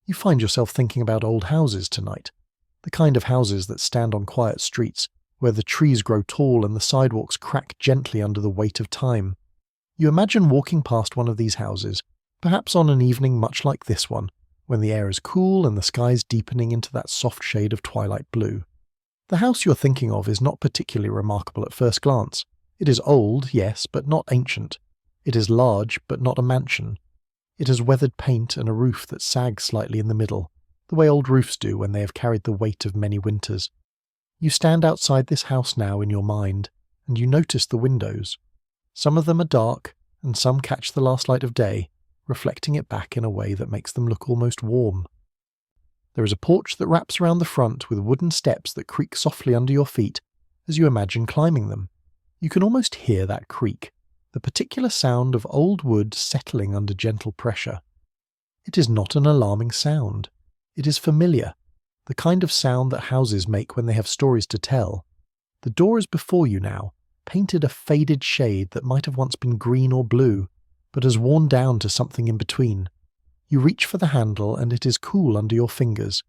You find yourself thinking about old houses tonight, the kind of houses that stand on quiet streets, where the trees grow tall and the sidewalks crack gently under the weight of time. You imagine walking past one of these houses, perhaps on an evening much like this one, when the air is cool and the sky's deepening into that soft shade of twilight blue. The house you're thinking of is not particularly remarkable at first glance. It is old, yes, but not ancient. It is large, but not a mansion. It has weathered paint and a roof that sags slightly in the middle, the way old roofs do when they have carried the weight of many winters. You stand outside this house now in your mind, and you notice the windows. Some of them are dark, and some catch the last light of day, reflecting it back in a way that makes them look almost warm. There is a porch that wraps around the front with wooden steps that creak softly under your feet as you imagine climbing them. You can almost hear that creak, the particular sound of old wood settling under gentle pressure. It is not an alarming sound. It is familiar, the kind of sound that houses make when they have stories to tell. The door is before you now, painted a faded shade that might have once been green or blue, but has worn down to something in between. You reach for the handle and it is cool under your fingers.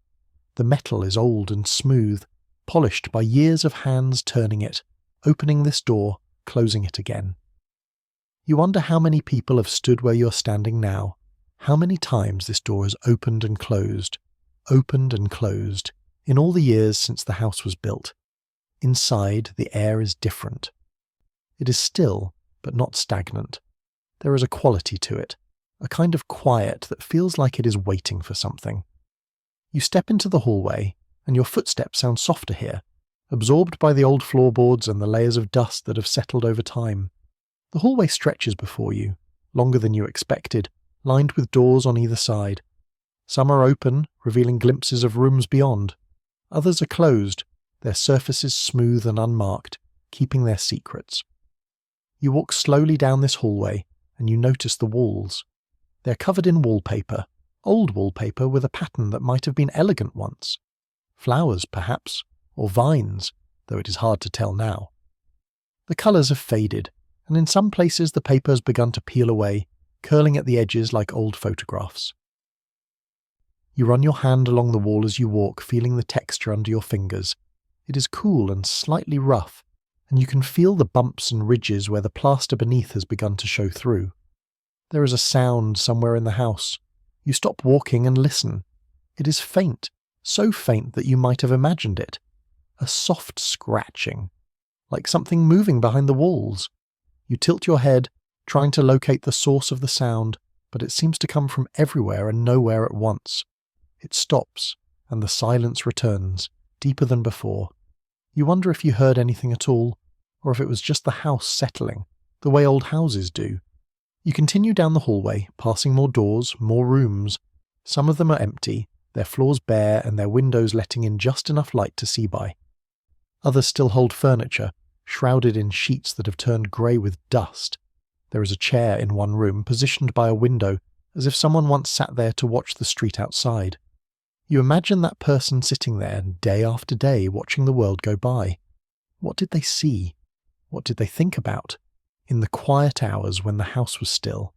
The metal is old and smooth, polished by years of hands turning it, opening this door, closing it again. You wonder how many people have stood where you're standing now, how many times this door has opened and closed, in all the years since the house was built. Inside, the air is different. It is still, but not stagnant. There is a quality to it, a kind of quiet that feels like it is waiting for something. You step into the hallway, and your footsteps sound softer here, absorbed by the old floorboards and the layers of dust that have settled over time. The hallway stretches before you, longer than you expected, lined with doors on either side. Some are open, revealing glimpses of rooms beyond. Others are closed, their surfaces smooth and unmarked, keeping their secrets. You walk slowly down this hallway, and you notice the walls. They're covered in wallpaper, old wallpaper with a pattern that might have been elegant once. Flowers, perhaps, or vines, though it is hard to tell now. The colours have faded, and in some places the paper has begun to peel away, curling at the edges like old photographs. You run your hand along the wall as you walk, feeling the texture under your fingers. It is cool and slightly rough, and you can feel the bumps and ridges where the plaster beneath has begun to show through. There is a sound somewhere in the house. You stop walking and listen. It is faint, so faint that you might have imagined it. A soft scratching, like something moving behind the walls. You tilt your head, trying to locate the source of the sound, but it seems to come from everywhere and nowhere at once. It stops, and the silence returns, deeper than before. You wonder if you heard anything at all, or if it was just the house settling, the way old houses do. You continue down the hallway, passing more doors, more rooms. Some of them are empty, their floors bare and their windows letting in just enough light to see by. Others still hold furniture, shrouded in sheets that have turned grey with dust. There is a chair in one room, positioned by a window, as if someone once sat there to watch the street outside. You imagine that person sitting there day after day watching the world go by. What did they see? What did they think about? In the quiet hours when the house was still.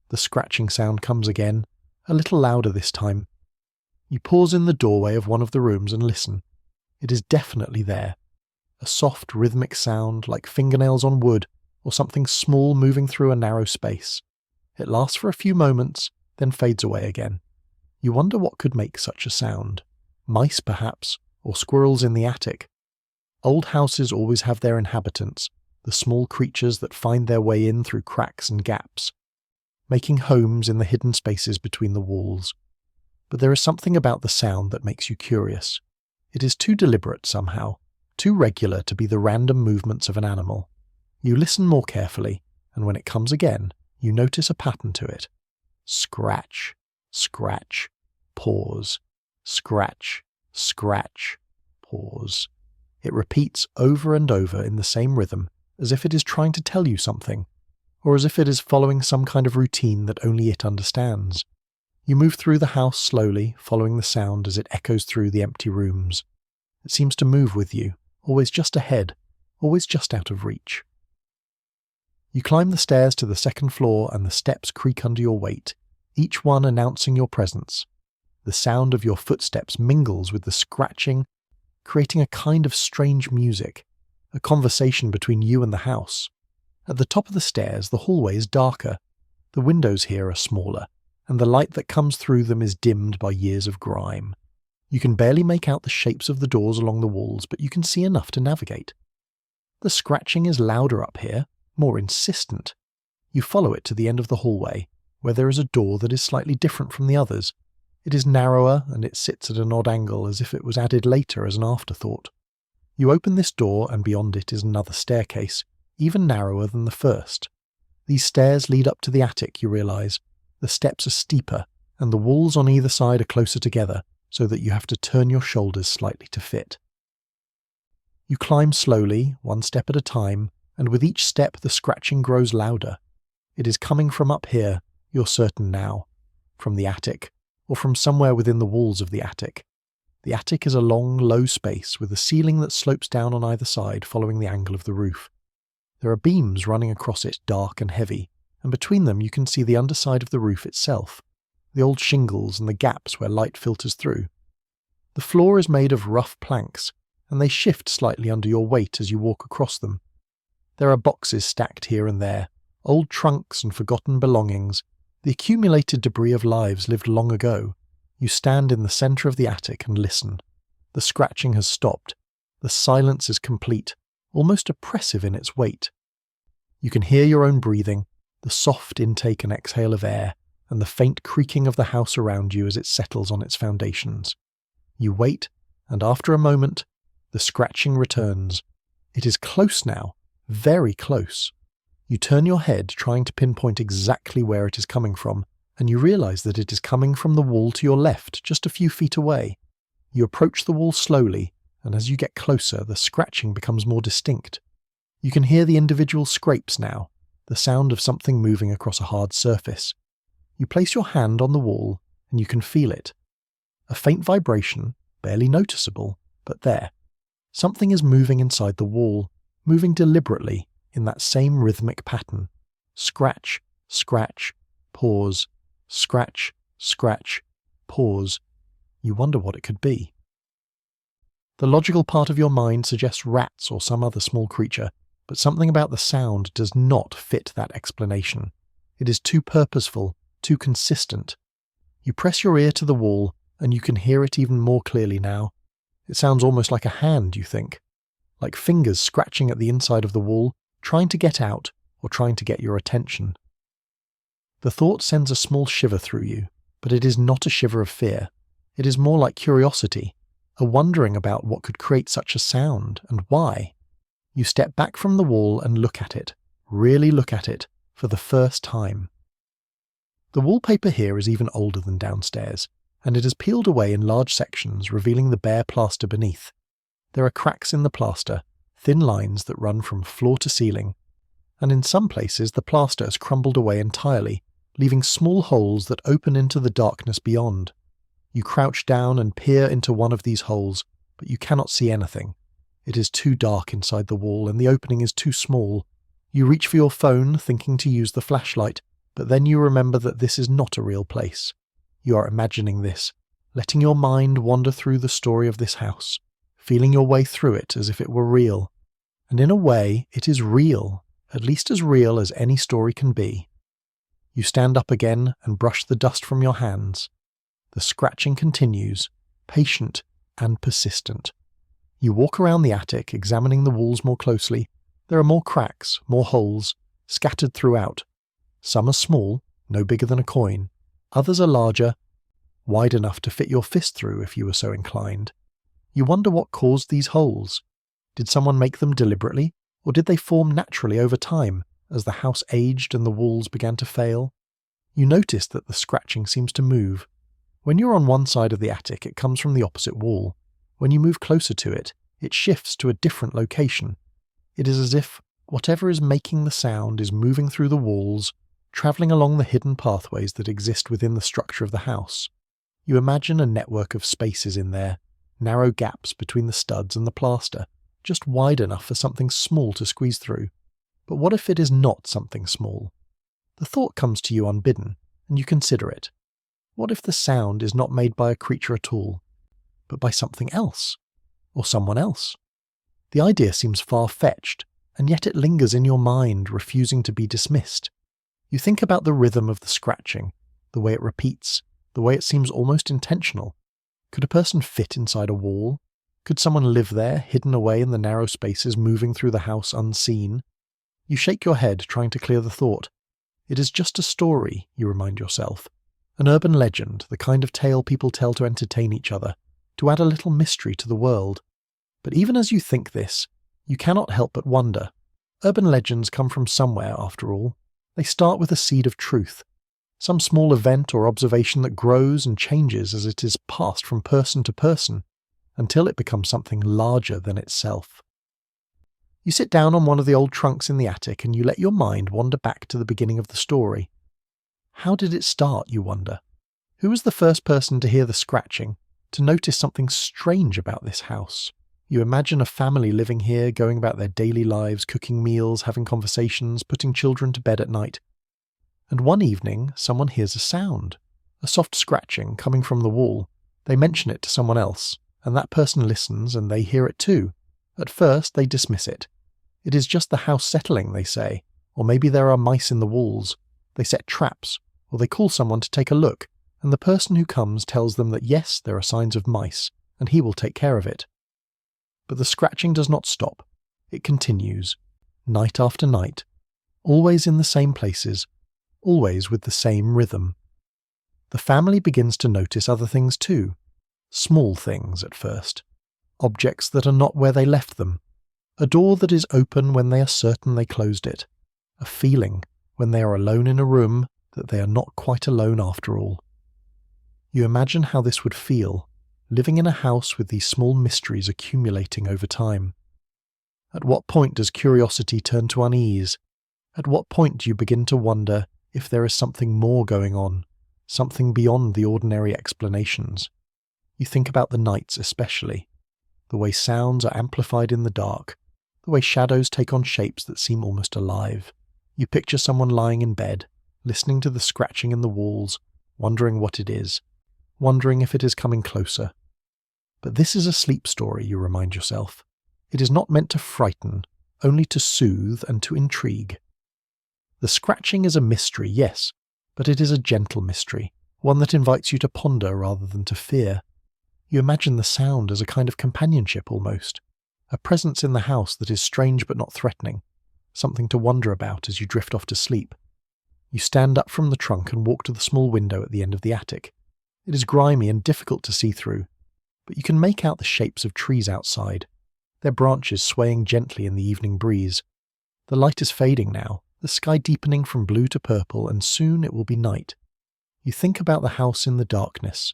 The scratching sound comes again, a little louder this time. You pause in the doorway of one of the rooms and listen. It is definitely there. A soft rhythmic sound like fingernails on wood or something small moving through a narrow space. It lasts for a few moments, then fades away again. You wonder what could make such a sound. Mice, perhaps, or squirrels in the attic. Old houses always have their inhabitants, the small creatures that find their way in through cracks and gaps, making homes in the hidden spaces between the walls. But there is something about the sound that makes you curious. It is too deliberate somehow, too regular to be the random movements of an animal. You listen more carefully, and when it comes again, you notice a pattern to it. Scratch, scratch, pause, scratch, scratch, pause. It repeats over and over in the same rhythm, as if it is trying to tell you something, or as if it is following some kind of routine that only it understands. You move through the house slowly, following the sound as it echoes through the empty rooms. It seems to move with you, always just ahead, always just out of reach. You climb the stairs to the second floor and the steps creak under your weight, each one announcing your presence. The sound of your footsteps mingles with the scratching, creating a kind of strange music, a conversation between you and the house. At the top of the stairs, the hallway is darker. The windows here are smaller, and the light that comes through them is dimmed by years of grime. You can barely make out the shapes of the doors along the walls, but you can see enough to navigate. The scratching is louder up here, more insistent. You follow it to the end of the hallway, where there is a door that is slightly different from the others. It is narrower, and it sits at an odd angle as if it was added later as an afterthought. You open this door, and beyond it is another staircase, even narrower than the first. These stairs lead up to the attic, you realise. The steps are steeper, and the walls on either side are closer together, so that you have to turn your shoulders slightly to fit. You climb slowly, one step at a time, and with each step the scratching grows louder. It is coming from up here, you're certain now, from the attic, or from somewhere within the walls of the attic. The attic is a long, low space with a ceiling that slopes down on either side following the angle of the roof. There are beams running across it, dark and heavy, and between them you can see the underside of the roof itself, the old shingles and the gaps where light filters through. The floor is made of rough planks, and they shift slightly under your weight as you walk across them. There are boxes stacked here and there, old trunks and forgotten belongings, the accumulated debris of lives lived long ago. You stand in the centre of the attic and listen. The scratching has stopped. The silence is complete, almost oppressive in its weight. You can hear your own breathing, the soft intake and exhale of air, and the faint creaking of the house around you as it settles on its foundations. You wait, and after a moment, the scratching returns. It is close now, very close. You turn your head, trying to pinpoint exactly where it is coming from, and you realise that it is coming from the wall to your left, just a few feet away. You approach the wall slowly, and as you get closer, the scratching becomes more distinct. You can hear the individual scrapes now, the sound of something moving across a hard surface. You place your hand on the wall, and you can feel it. A faint vibration, barely noticeable, but there. Something is moving inside the wall, moving deliberately, in that same rhythmic pattern. Scratch, scratch, pause, scratch, scratch, pause. You wonder what it could be. The logical part of your mind suggests rats or some other small creature, but something about the sound does not fit that explanation. It is too purposeful, too consistent. You press your ear to the wall, and you can hear it even more clearly now. It sounds almost like a hand, you think, like fingers scratching at the inside of the wall, trying to get out or trying to get your attention. The thought sends a small shiver through you, but it is not a shiver of fear. It is more like curiosity, a wondering about what could create such a sound and why. You step back from the wall and look at it, really look at it, for the first time. The wallpaper here is even older than downstairs, and it has peeled away in large sections, revealing the bare plaster beneath. There are cracks in the plaster, thin lines that run from floor to ceiling, and in some places the plaster has crumbled away entirely, leaving small holes that open into the darkness beyond. You crouch down and peer into one of these holes, but you cannot see anything. It is too dark inside the wall, and the opening is too small. You reach for your phone, thinking to use the flashlight, but then you remember that this is not a real place. You are imagining this, letting your mind wander through the story of this house, feeling your way through it as if it were real. And in a way, it is real, at least as real as any story can be. You stand up again and brush the dust from your hands. The scratching continues, patient and persistent. You walk around the attic, examining the walls more closely. There are more cracks, more holes, scattered throughout. Some are small, no bigger than a coin. Others are larger, wide enough to fit your fist through if you were so inclined. You wonder what caused these holes. Did someone make them deliberately, or did they form naturally over time, as the house aged and the walls began to fail? You notice that the scratching seems to move. When you're on one side of the attic, it comes from the opposite wall. When you move closer to it, it shifts to a different location. It is as if whatever is making the sound is moving through the walls, travelling along the hidden pathways that exist within the structure of the house. You imagine a network of spaces in there, narrow gaps between the studs and the plaster, just wide enough for something small to squeeze through. But what if it is not something small? The thought comes to you unbidden, and you consider it. What if the sound is not made by a creature at all, but by something else, or someone else? The idea seems far-fetched, and yet it lingers in your mind, refusing to be dismissed. You think about the rhythm of the scratching, the way it repeats, the way it seems almost intentional. Could a person fit inside a wall? Could someone live there, hidden away in the narrow spaces, moving through the house unseen? You shake your head, trying to clear the thought. It is just a story, you remind yourself. An urban legend, the kind of tale people tell to entertain each other, to add a little mystery to the world. But even as you think this, you cannot help but wonder. Urban legends come from somewhere, after all. They start with a seed of truth, some small event or observation that grows and changes as it is passed from person to person, until it becomes something larger than itself. You sit down on one of the old trunks in the attic and you let your mind wander back to the beginning of the story. How did it start, you wonder? Who was the first person to hear the scratching, to notice something strange about this house? You imagine a family living here, going about their daily lives, cooking meals, having conversations, putting children to bed at night. And one evening, someone hears a sound, a soft scratching coming from the wall. They mention it to someone else, and that person listens and they hear it too. At first, they dismiss it. It is just the house settling, they say, or maybe there are mice in the walls. They set traps, or they call someone to take a look, and the person who comes tells them that yes, there are signs of mice, and he will take care of it. But the scratching does not stop. It continues, night after night, always in the same places, always with the same rhythm. The family begins to notice other things too, small things at first, objects that are not where they left them, a door that is open when they are certain they closed it, a feeling when they are alone in a room that they are not quite alone after all. You imagine how this would feel, living in a house with these small mysteries accumulating over time. At what point does curiosity turn to unease? At what point do you begin to wonder if there is something more going on, something beyond the ordinary explanations? You think about the nights especially, the way sounds are amplified in the dark, the way shadows take on shapes that seem almost alive. You picture someone lying in bed, listening to the scratching in the walls, wondering what it is, wondering if it is coming closer. But this is a sleep story, you remind yourself. It is not meant to frighten, only to soothe and to intrigue. The scratching is a mystery, yes, but it is a gentle mystery, one that invites you to ponder rather than to fear. You imagine the sound as a kind of companionship almost, a presence in the house that is strange but not threatening, something to wonder about as you drift off to sleep. You stand up from the trunk and walk to the small window at the end of the attic. It is grimy and difficult to see through, but you can make out the shapes of trees outside, their branches swaying gently in the evening breeze. The light is fading now, the sky deepening from blue to purple, and soon it will be night. You think about the house in the darkness,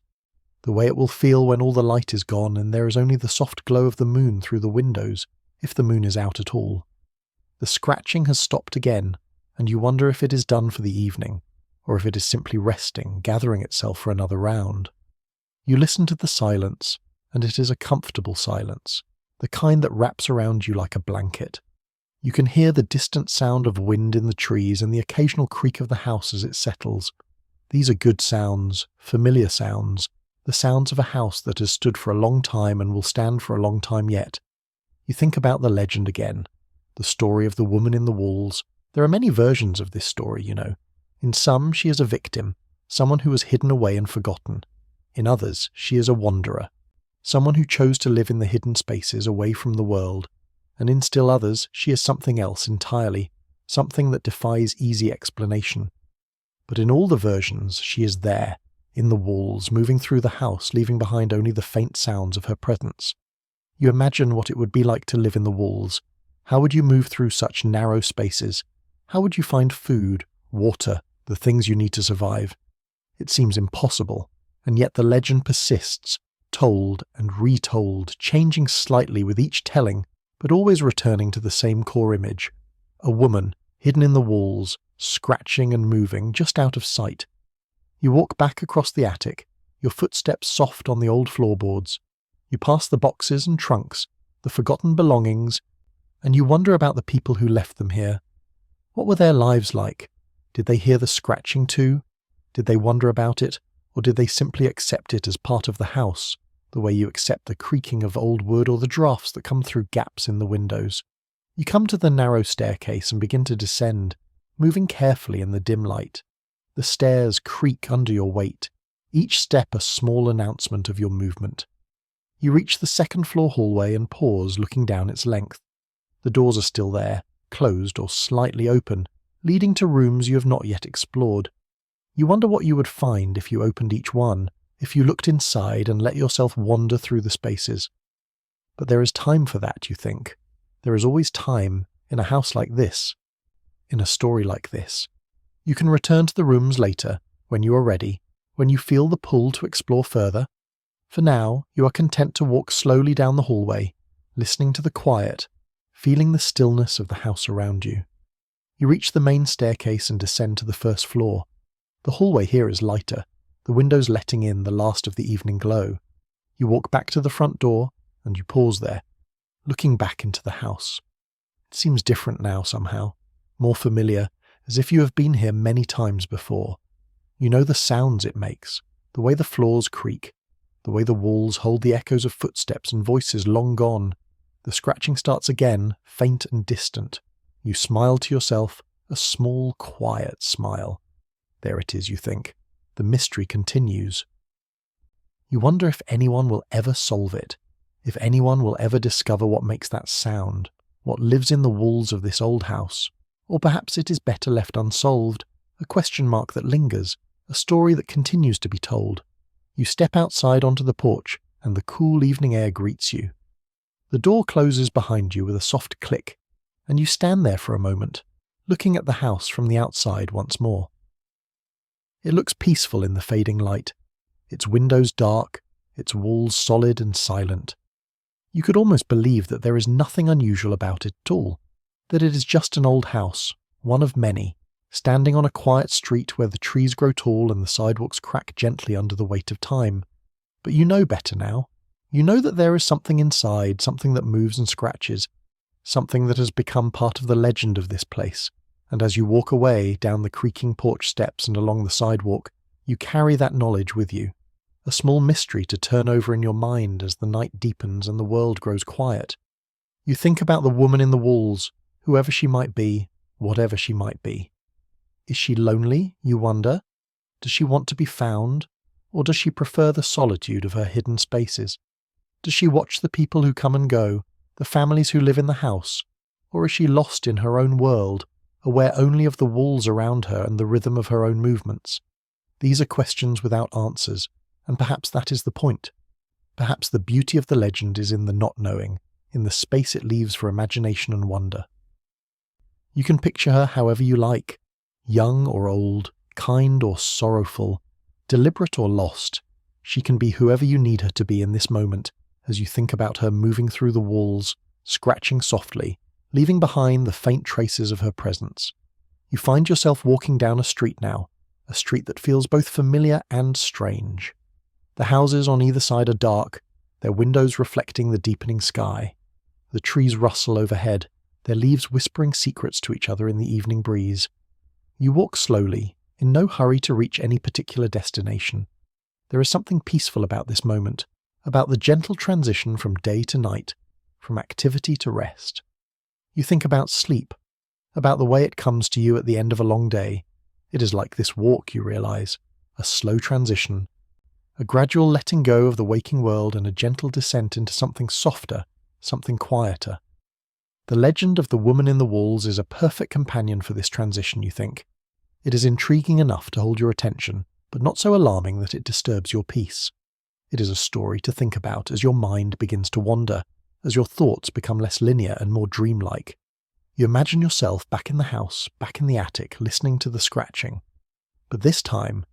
the way it will feel when all the light is gone and there is only the soft glow of the moon through the windows, if the moon is out at all. The scratching has stopped again, and you wonder if it is done for the evening, or if it is simply resting, gathering itself for another round. You listen to the silence, and it is a comfortable silence, the kind that wraps around you like a blanket. You can hear the distant sound of wind in the trees and the occasional creak of the house as it settles. These are good sounds, familiar sounds, the sounds of a house that has stood for a long time and will stand for a long time yet. You think about the legend again, the story of the woman in the walls. There are many versions of this story, you know. In some, she is a victim, someone who was hidden away and forgotten. In others, she is a wanderer, someone who chose to live in the hidden spaces away from the world. And in still others, she is something else entirely, something that defies easy explanation. But in all the versions, she is there, in the walls, moving through the house, leaving behind only the faint sounds of her presence. You imagine what it would be like to live in the walls. How would you move through such narrow spaces? How would you find food, water, the things you need to survive? It seems impossible, and yet the legend persists, told and retold, changing slightly with each telling, but always returning to the same core image. A woman, hidden in the walls, scratching and moving, just out of sight. You walk back across the attic, your footsteps soft on the old floorboards. You pass the boxes and trunks, the forgotten belongings, and you wonder about the people who left them here. What were their lives like? Did they hear the scratching too? Did they wonder about it, Or did they simply accept it as part of the house, the way you accept the creaking of old wood or the drafts that come through gaps in the windows? You come to the narrow staircase and begin to descend, moving carefully in the dim light. The stairs creak under your weight, each step a small announcement of your movement. You reach the second-floor hallway and pause, looking down its length. The doors are still there, closed or slightly open, leading to rooms you have not yet explored. You wonder what you would find if you opened each one, if you looked inside and let yourself wander through the spaces. But there is time for that, you think. There is always time in a house like this, in a story like this. You can return to the rooms later, when you are ready, when you feel the pull to explore further. For now, you are content to walk slowly down the hallway, listening to the quiet, feeling the stillness of the house around you. You reach the main staircase and descend to the first floor. The hallway here is lighter, the windows letting in the last of the evening glow. You walk back to the front door, and you pause there, looking back into the house. It seems different now somehow, more familiar, as if you have been here many times before. You know the sounds it makes, the way the floors creak, the way the walls hold the echoes of footsteps and voices long gone. The scratching starts again, faint and distant. You smile to yourself, a small, quiet smile. There it is, you think. The mystery continues. You wonder if anyone will ever solve it, if anyone will ever discover what makes that sound, what lives in the walls of this old house. Or perhaps it is better left unsolved, a question mark that lingers, a story that continues to be told. You step outside onto the porch, and the cool evening air greets you. The door closes behind you with a soft click, and you stand there for a moment, looking at the house from the outside once more. It looks peaceful in the fading light, its windows dark, its walls solid and silent. You could almost believe that there is nothing unusual about it at all, that it is just an old house, one of many, standing on a quiet street where the trees grow tall and the sidewalks crack gently under the weight of time. But you know better now. You know that there is something inside, something that moves and scratches, something that has become part of the legend of this place. And as you walk away down the creaking porch steps and along the sidewalk, you carry that knowledge with you, a small mystery to turn over in your mind as the night deepens and the world grows quiet. You think about the woman in the walls, whoever she might be, whatever she might be. Is she lonely, you wonder? Does she want to be found? Or does she prefer the solitude of her hidden spaces? Does she watch the people who come and go, the families who live in the house? Or is she lost in her own world, aware only of the walls around her and the rhythm of her own movements? These are questions without answers, and perhaps that is the point. Perhaps the beauty of the legend is in the not knowing, in the space it leaves for imagination and wonder. You can picture her however you like, young or old, kind or sorrowful, deliberate or lost. She can be whoever you need her to be in this moment, as you think about her moving through the walls, scratching softly, leaving behind the faint traces of her presence. You find yourself walking down a street now, a street that feels both familiar and strange. The houses on either side are dark, their windows reflecting the deepening sky. The trees rustle overhead, their leaves whispering secrets to each other in the evening breeze. You walk slowly, in no hurry to reach any particular destination. There is something peaceful about this moment, about the gentle transition from day to night, from activity to rest. You think about sleep, about the way it comes to you at the end of a long day. It is like this walk, you realize, a slow transition, a gradual letting go of the waking world and a gentle descent into something softer, something quieter. The legend of the woman in the walls is a perfect companion for this transition, you think. It is intriguing enough to hold your attention, but not so alarming that it disturbs your peace. It is a story to think about as your mind begins to wander, as your thoughts become less linear and more dreamlike. You imagine yourself back in the house, back in the attic, listening to the scratching. But this time,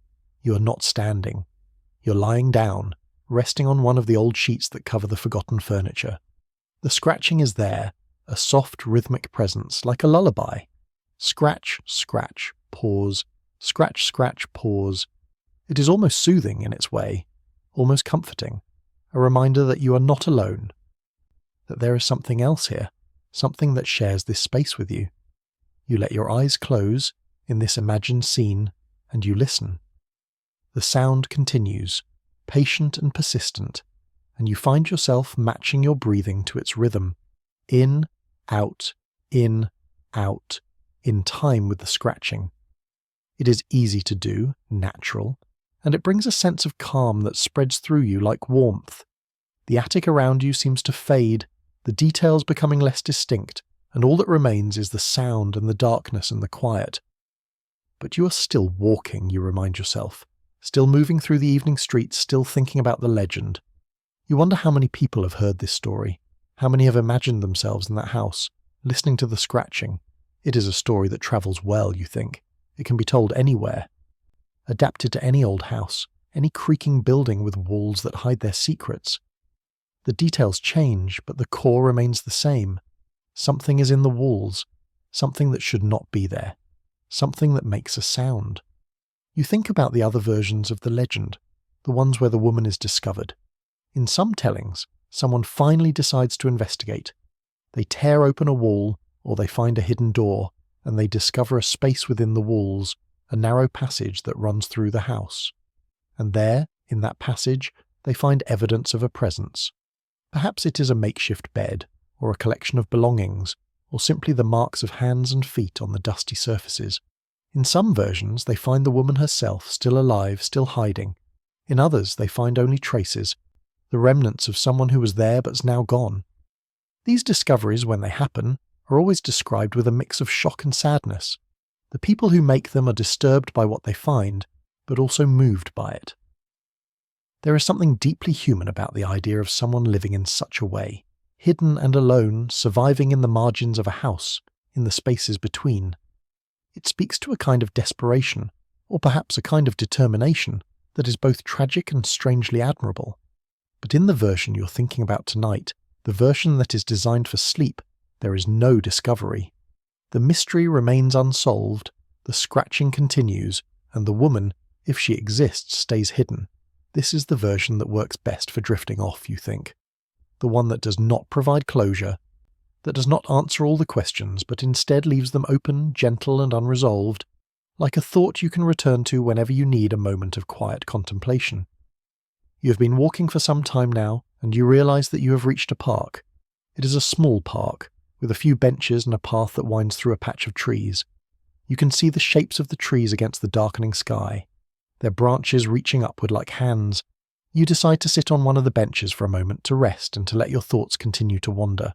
you are not standing. You're lying down, resting on one of the old sheets that cover the forgotten furniture. The scratching is there, a soft rhythmic presence, like a lullaby. Scratch, scratch, pause, scratch, scratch, pause. It is almost soothing in its way, almost comforting, a reminder that you are not alone, that there is something else here, something that shares this space with you. You let your eyes close in this imagined scene, and you listen. The sound continues, patient and persistent, and you find yourself matching your breathing to its rhythm. In, out, in time with the scratching. It is easy to do, natural, and it brings a sense of calm that spreads through you like warmth. The attic around you seems to fade, the details becoming less distinct, and all that remains is the sound and the darkness and the quiet. But you are still walking, you remind yourself, still moving through the evening streets, still thinking about the legend. You wonder how many people have heard this story, how many have imagined themselves in that house, listening to the scratching. It is a story that travels well, you think. It can be told anywhere. Adapted to any old house, any creaking building with walls that hide their secrets. The details change, but the core remains the same. Something is in the walls, something that should not be there, something that makes a sound. You think about the other versions of the legend, the ones where the woman is discovered. In some tellings, someone finally decides to investigate. They tear open a wall, or they find a hidden door, and they discover a space within the walls, a narrow passage that runs through the house. And there, in that passage, they find evidence of a presence. Perhaps it is a makeshift bed, or a collection of belongings, or simply the marks of hands and feet on the dusty surfaces. In some versions, they find the woman herself, still alive, still hiding. In others, they find only traces, the remnants of someone who was there but's now gone. These discoveries, when they happen, are always described with a mix of shock and sadness. The people who make them are disturbed by what they find, but also moved by it. There is something deeply human about the idea of someone living in such a way, hidden and alone, surviving in the margins of a house, in the spaces between. It speaks to a kind of desperation, or perhaps a kind of determination, that is both tragic and strangely admirable. But in the version you're thinking about tonight, the version that is designed for sleep, there is no discovery. The mystery remains unsolved, the scratching continues, and the woman, if she exists, stays hidden. This is the version that works best for drifting off, you think. The one that does not provide closure, that does not answer all the questions, but instead leaves them open, gentle, and unresolved, like a thought you can return to whenever you need a moment of quiet contemplation. You have been walking for some time now, and you realize that you have reached a park. It is a small park, with a few benches and a path that winds through a patch of trees. You can see the shapes of the trees against the darkening sky, their branches reaching upward like hands. You decide to sit on one of the benches for a moment to rest and to let your thoughts continue to wander.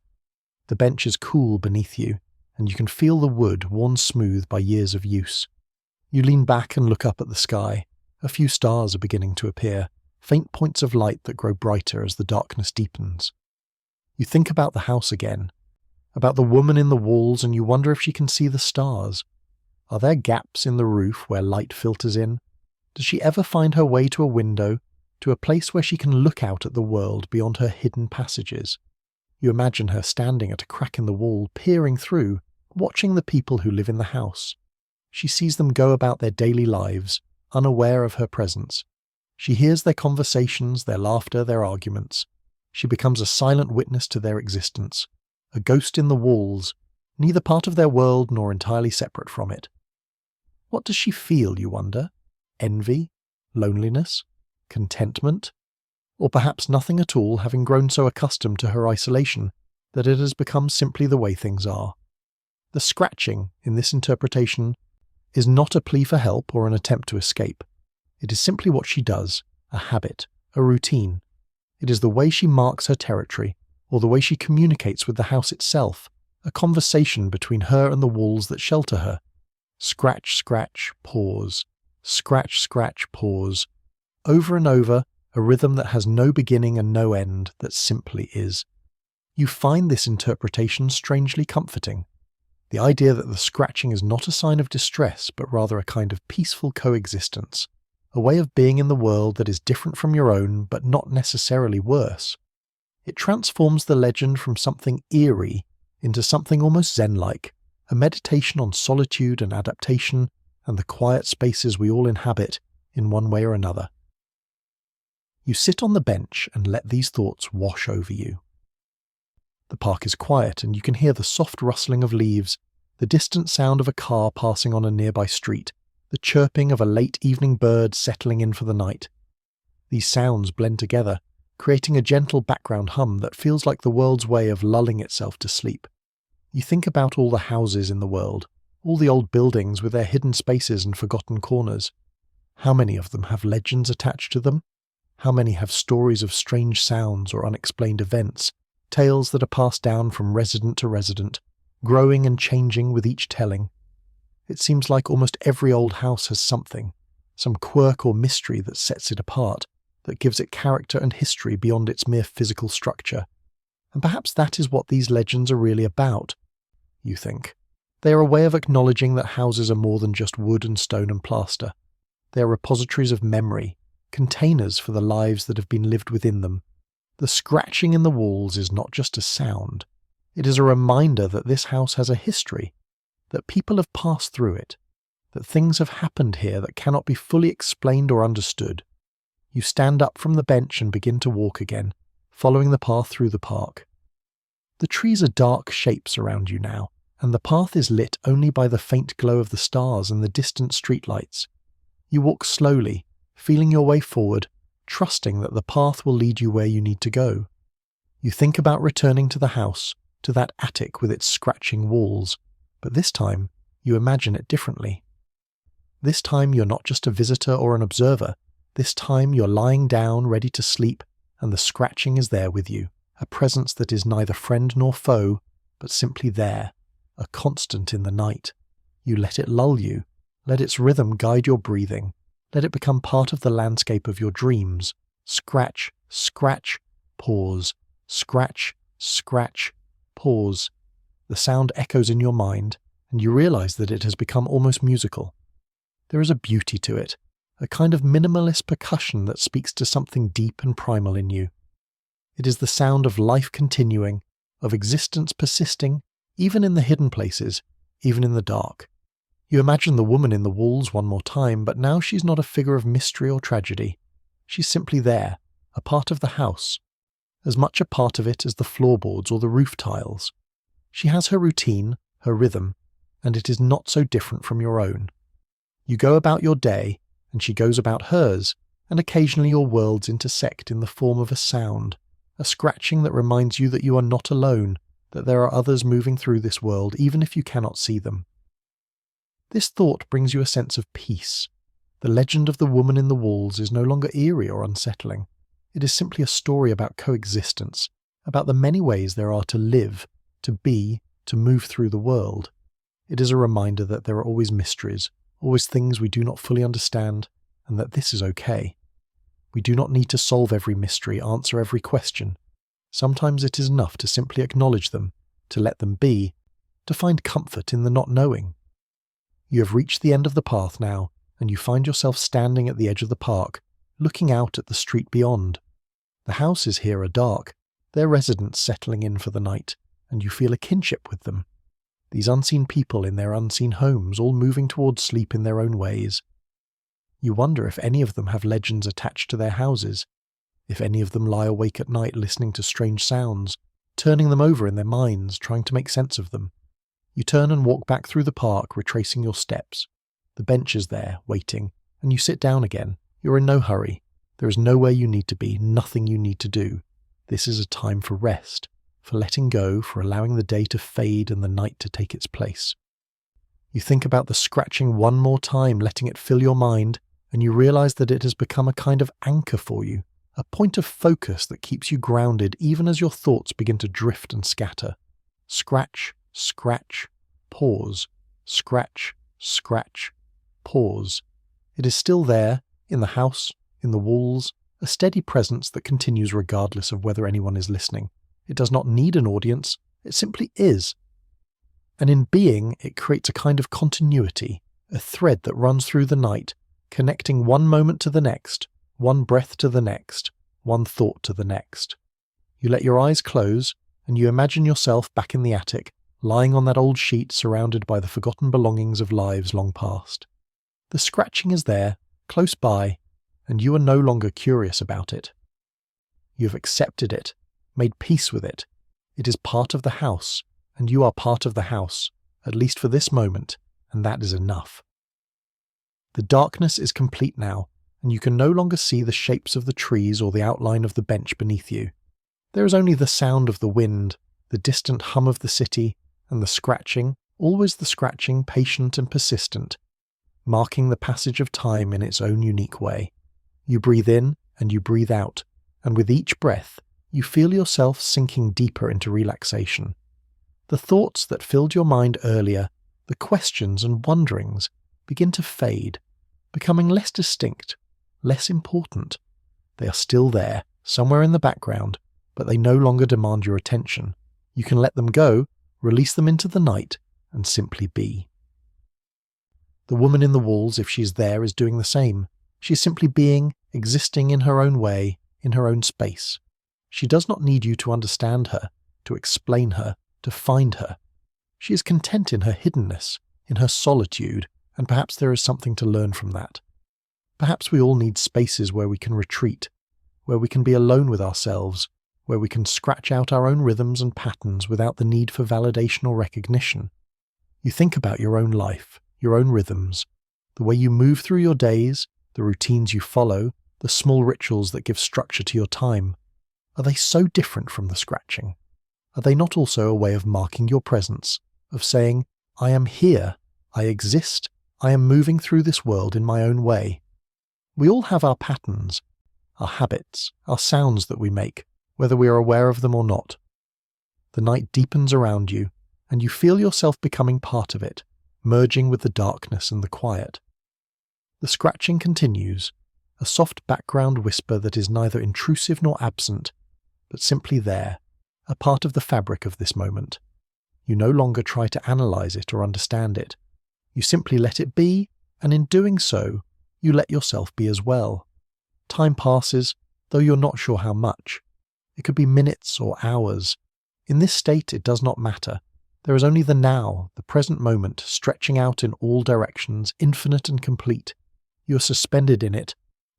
The bench is cool beneath you, and you can feel the wood worn smooth by years of use. You lean back and look up at the sky. A few stars are beginning to appear, faint points of light that grow brighter as the darkness deepens. You think about the house again, about the woman in the walls, and you wonder if she can see the stars. Are there gaps in the roof where light filters in? Does she ever find her way to a window, to a place where she can look out at the world beyond her hidden passages? You imagine her standing at a crack in the wall, peering through, watching the people who live in the house. She sees them go about their daily lives, unaware of her presence. She hears their conversations, their laughter, their arguments. She becomes a silent witness to their existence, a ghost in the walls, neither part of their world nor entirely separate from it. What does she feel, you wonder? Envy? Loneliness? Contentment? Or perhaps nothing at all, having grown so accustomed to her isolation that it has become simply the way things are. The scratching, in this interpretation, is not a plea for help or an attempt to escape. It is simply what she does, a habit, a routine. It is the way she marks her territory, or the way she communicates with the house itself, a conversation between her and the walls that shelter her. Scratch, scratch, pause. Scratch, scratch, pause. Over and over, a rhythm that has no beginning and no end, that simply is. You find this interpretation strangely comforting. The idea that the scratching is not a sign of distress, but rather a kind of peaceful coexistence, a way of being in the world that is different from your own, but not necessarily worse. It transforms the legend from something eerie into something almost Zen-like, a meditation on solitude and adaptation and the quiet spaces we all inhabit in one way or another. You sit on the bench and let these thoughts wash over you. The park is quiet and you can hear the soft rustling of leaves, the distant sound of a car passing on a nearby street, the chirping of a late evening bird settling in for the night. These sounds blend together, creating a gentle background hum that feels like the world's way of lulling itself to sleep. You think about all the houses in the world, all the old buildings with their hidden spaces and forgotten corners. How many of them have legends attached to them? How many have stories of strange sounds or unexplained events, tales that are passed down from resident to resident, growing and changing with each telling? It seems like almost every old house has something, some quirk or mystery that sets it apart, that gives it character and history beyond its mere physical structure. And perhaps that is what these legends are really about, you think. They are a way of acknowledging that houses are more than just wood and stone and plaster. They are repositories of memory, containers for the lives that have been lived within them. The scratching in the walls is not just a sound. It is a reminder that this house has a history, that people have passed through it, that things have happened here that cannot be fully explained or understood. You stand up from the bench and begin to walk again, following the path through the park. The trees are dark shapes around you now, and the path is lit only by the faint glow of the stars and the distant streetlights. You walk slowly, feeling your way forward, trusting that the path will lead you where you need to go. You think about returning to the house, to that attic with its scratching walls, but this time you imagine it differently. This time you're not just a visitor or an observer. This time you're lying down, ready to sleep, and the scratching is there with you, a presence that is neither friend nor foe, but simply there, a constant in the night. You let it lull you, let its rhythm guide your breathing, let it become part of the landscape of your dreams. Scratch, scratch, pause, scratch, scratch, pause. The sound echoes in your mind, and you realize that it has become almost musical. There is a beauty to it, a kind of minimalist percussion that speaks to something deep and primal in you. It is the sound of life continuing, of existence persisting, even in the hidden places, even in the dark. You imagine the woman in the walls one more time, but now she's not a figure of mystery or tragedy. She's simply there, a part of the house, as much a part of it as the floorboards or the roof tiles. She has her routine, her rhythm, and it is not so different from your own. You go about your day, and she goes about hers, and occasionally your worlds intersect in the form of a sound, a scratching that reminds you that you are not alone, that there are others moving through this world even if you cannot see them. This thought brings you a sense of peace. The legend of the woman in the walls is no longer eerie or unsettling. It is simply a story about coexistence, about the many ways there are to live, to be, to move through the world. It is a reminder that there are always mysteries, always things we do not fully understand, and that this is okay. We do not need to solve every mystery, answer every question. Sometimes it is enough to simply acknowledge them, to let them be, to find comfort in the not knowing. You have reached the end of the path now, and you find yourself standing at the edge of the park, looking out at the street beyond. The houses here are dark, their residents settling in for the night, and you feel a kinship with them. These unseen people in their unseen homes, all moving towards sleep in their own ways. You wonder if any of them have legends attached to their houses, if any of them lie awake at night listening to strange sounds, turning them over in their minds, trying to make sense of them. You turn and walk back through the park, retracing your steps. The bench is there, waiting, and you sit down again. You're in no hurry. There is nowhere you need to be, nothing you need to do. This is a time for rest, for letting go, for allowing the day to fade and the night to take its place. You think about the scratching one more time, letting it fill your mind, and you realize that it has become a kind of anchor for you, a point of focus that keeps you grounded even as your thoughts begin to drift and scatter. Scratch, scratch, pause, scratch, scratch, pause. It is still there, in the house, in the walls, a steady presence that continues regardless of whether anyone is listening. It does not need an audience, it simply is. And in being, it creates a kind of continuity, a thread that runs through the night, connecting one moment to the next, one breath to the next, one thought to the next. You let your eyes close, and you imagine yourself back in the attic, lying on that old sheet surrounded by the forgotten belongings of lives long past. The scratching is there, close by, and you are no longer curious about it. You have accepted it, made peace with it. It is part of the house, and you are part of the house, at least for this moment, and that is enough. The darkness is complete now, and you can no longer see the shapes of the trees or the outline of the bench beneath you. There is only the sound of the wind, the distant hum of the city, and the scratching, always the scratching, patient and persistent, marking the passage of time in its own unique way. You breathe in and you breathe out, and with each breath, you feel yourself sinking deeper into relaxation. The thoughts that filled your mind earlier, the questions and wonderings, begin to fade, becoming less distinct, less important. They are still there, somewhere in the background, but they no longer demand your attention. You can let them go, release them into the night, and simply be. The woman in the walls, if she's there, is doing the same. She is simply being, existing in her own way, in her own space. She does not need you to understand her, to explain her, to find her. She is content in her hiddenness, in her solitude, and perhaps there is something to learn from that. Perhaps we all need spaces where we can retreat, where we can be alone with ourselves, where we can scratch out our own rhythms and patterns without the need for validation or recognition. You think about your own life, your own rhythms, the way you move through your days, the routines you follow, the small rituals that give structure to your time. Are they so different from the scratching? Are they not also a way of marking your presence, of saying, I am here, I exist, I am moving through this world in my own way? We all have our patterns, our habits, our sounds that we make, whether we are aware of them or not. The night deepens around you, and you feel yourself becoming part of it, merging with the darkness and the quiet. The scratching continues, a soft background whisper that is neither intrusive nor absent, but simply there, a part of the fabric of this moment. You no longer try to analyze it or understand it. You simply let it be, and in doing so, you let yourself be as well. Time passes, though you're not sure how much. It could be minutes or hours. In this state, it does not matter. There is only the now, the present moment, stretching out in all directions, infinite and complete. You are suspended in it,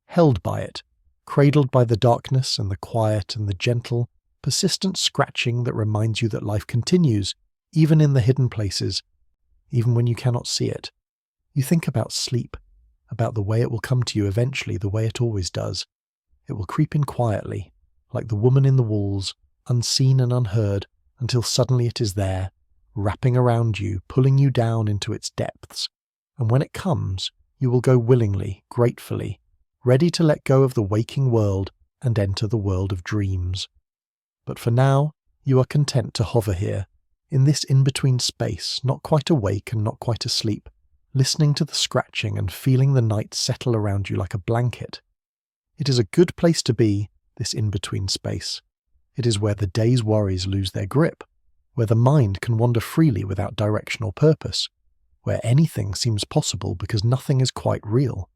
held by it, cradled by the darkness and the quiet and the gentle, persistent scratching that reminds you that life continues, even in the hidden places, even when you cannot see it. You think about sleep, about the way it will come to you eventually, the way it always does. It will creep in quietly, like the woman in the walls, unseen and unheard, until suddenly it is there, wrapping around you, pulling you down into its depths. And when it comes, you will go willingly, gratefully, ready to let go of the waking world and enter the world of dreams. But for now, you are content to hover here, in this in-between space, not quite awake and not quite asleep, listening to the scratching and feeling the night settle around you like a blanket. It is a good place to be, this in-between space. It is where the day's worries lose their grip, where the mind can wander freely without direction or purpose, where anything seems possible because nothing is quite real.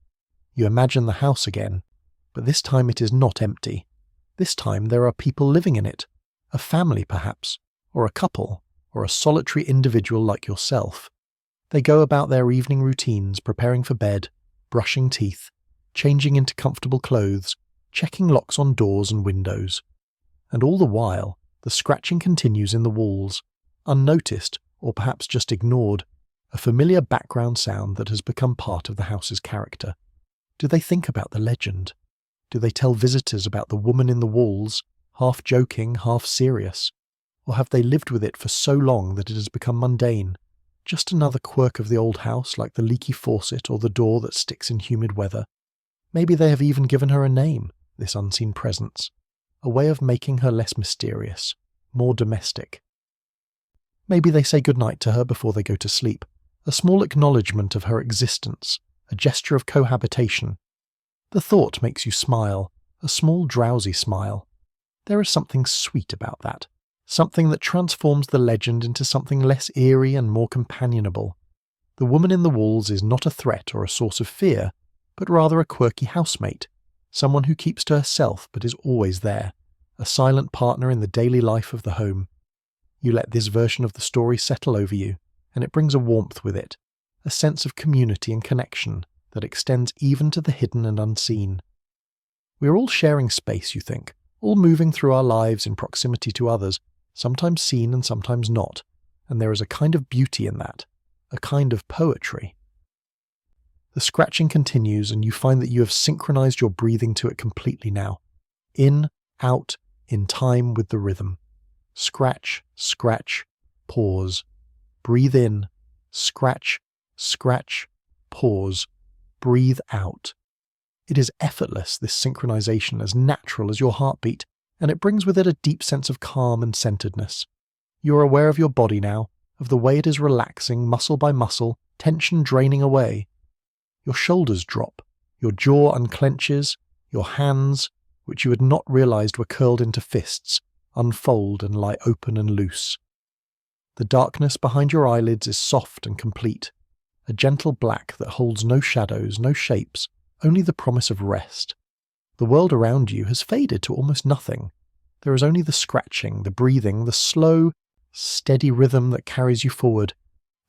You imagine the house again, but this time it is not empty. This time there are people living in it, a family perhaps, or a couple, or a solitary individual like yourself. They go about their evening routines, preparing for bed, brushing teeth, changing into comfortable clothes, checking locks on doors and windows. And all the while, the scratching continues in the walls, unnoticed or perhaps just ignored, a familiar background sound that has become part of the house's character. Do they think about the legend? Do they tell visitors about the woman in the walls, half joking, half serious? Or have they lived with it for so long that it has become mundane? Just another quirk of the old house, like the leaky faucet or the door that sticks in humid weather. Maybe they have even given her a name, this unseen presence, a way of making her less mysterious, more domestic. Maybe they say goodnight to her before they go to sleep, a small acknowledgement of her existence, a gesture of cohabitation. The thought makes you smile, a small drowsy smile. There is something sweet about that, something that transforms the legend into something less eerie and more companionable. The woman in the walls is not a threat or a source of fear, but rather a quirky housemate, someone who keeps to herself but is always there, a silent partner in the daily life of the home. You let this version of the story settle over you, and it brings a warmth with it, a sense of community and connection that extends even to the hidden and unseen. We are all sharing space, you think, all moving through our lives in proximity to others, sometimes seen and sometimes not, and there is a kind of beauty in that, a kind of poetry. The scratching continues, and you find that you have synchronized your breathing to it completely now. In, out, in time with the rhythm. Scratch, scratch, pause. Breathe in, scratch, scratch, pause. Breathe out. It is effortless, this synchronization, as natural as your heartbeat, and it brings with it a deep sense of calm and centeredness. You are aware of your body now, of the way it is relaxing muscle by muscle, tension draining away. Your shoulders drop, your jaw unclenches, your hands, which you had not realized were curled into fists, unfold and lie open and loose. The darkness behind your eyelids is soft and complete, a gentle black that holds no shadows, no shapes, only the promise of rest. The world around you has faded to almost nothing. There is only the scratching, the breathing, the slow, steady rhythm that carries you forward,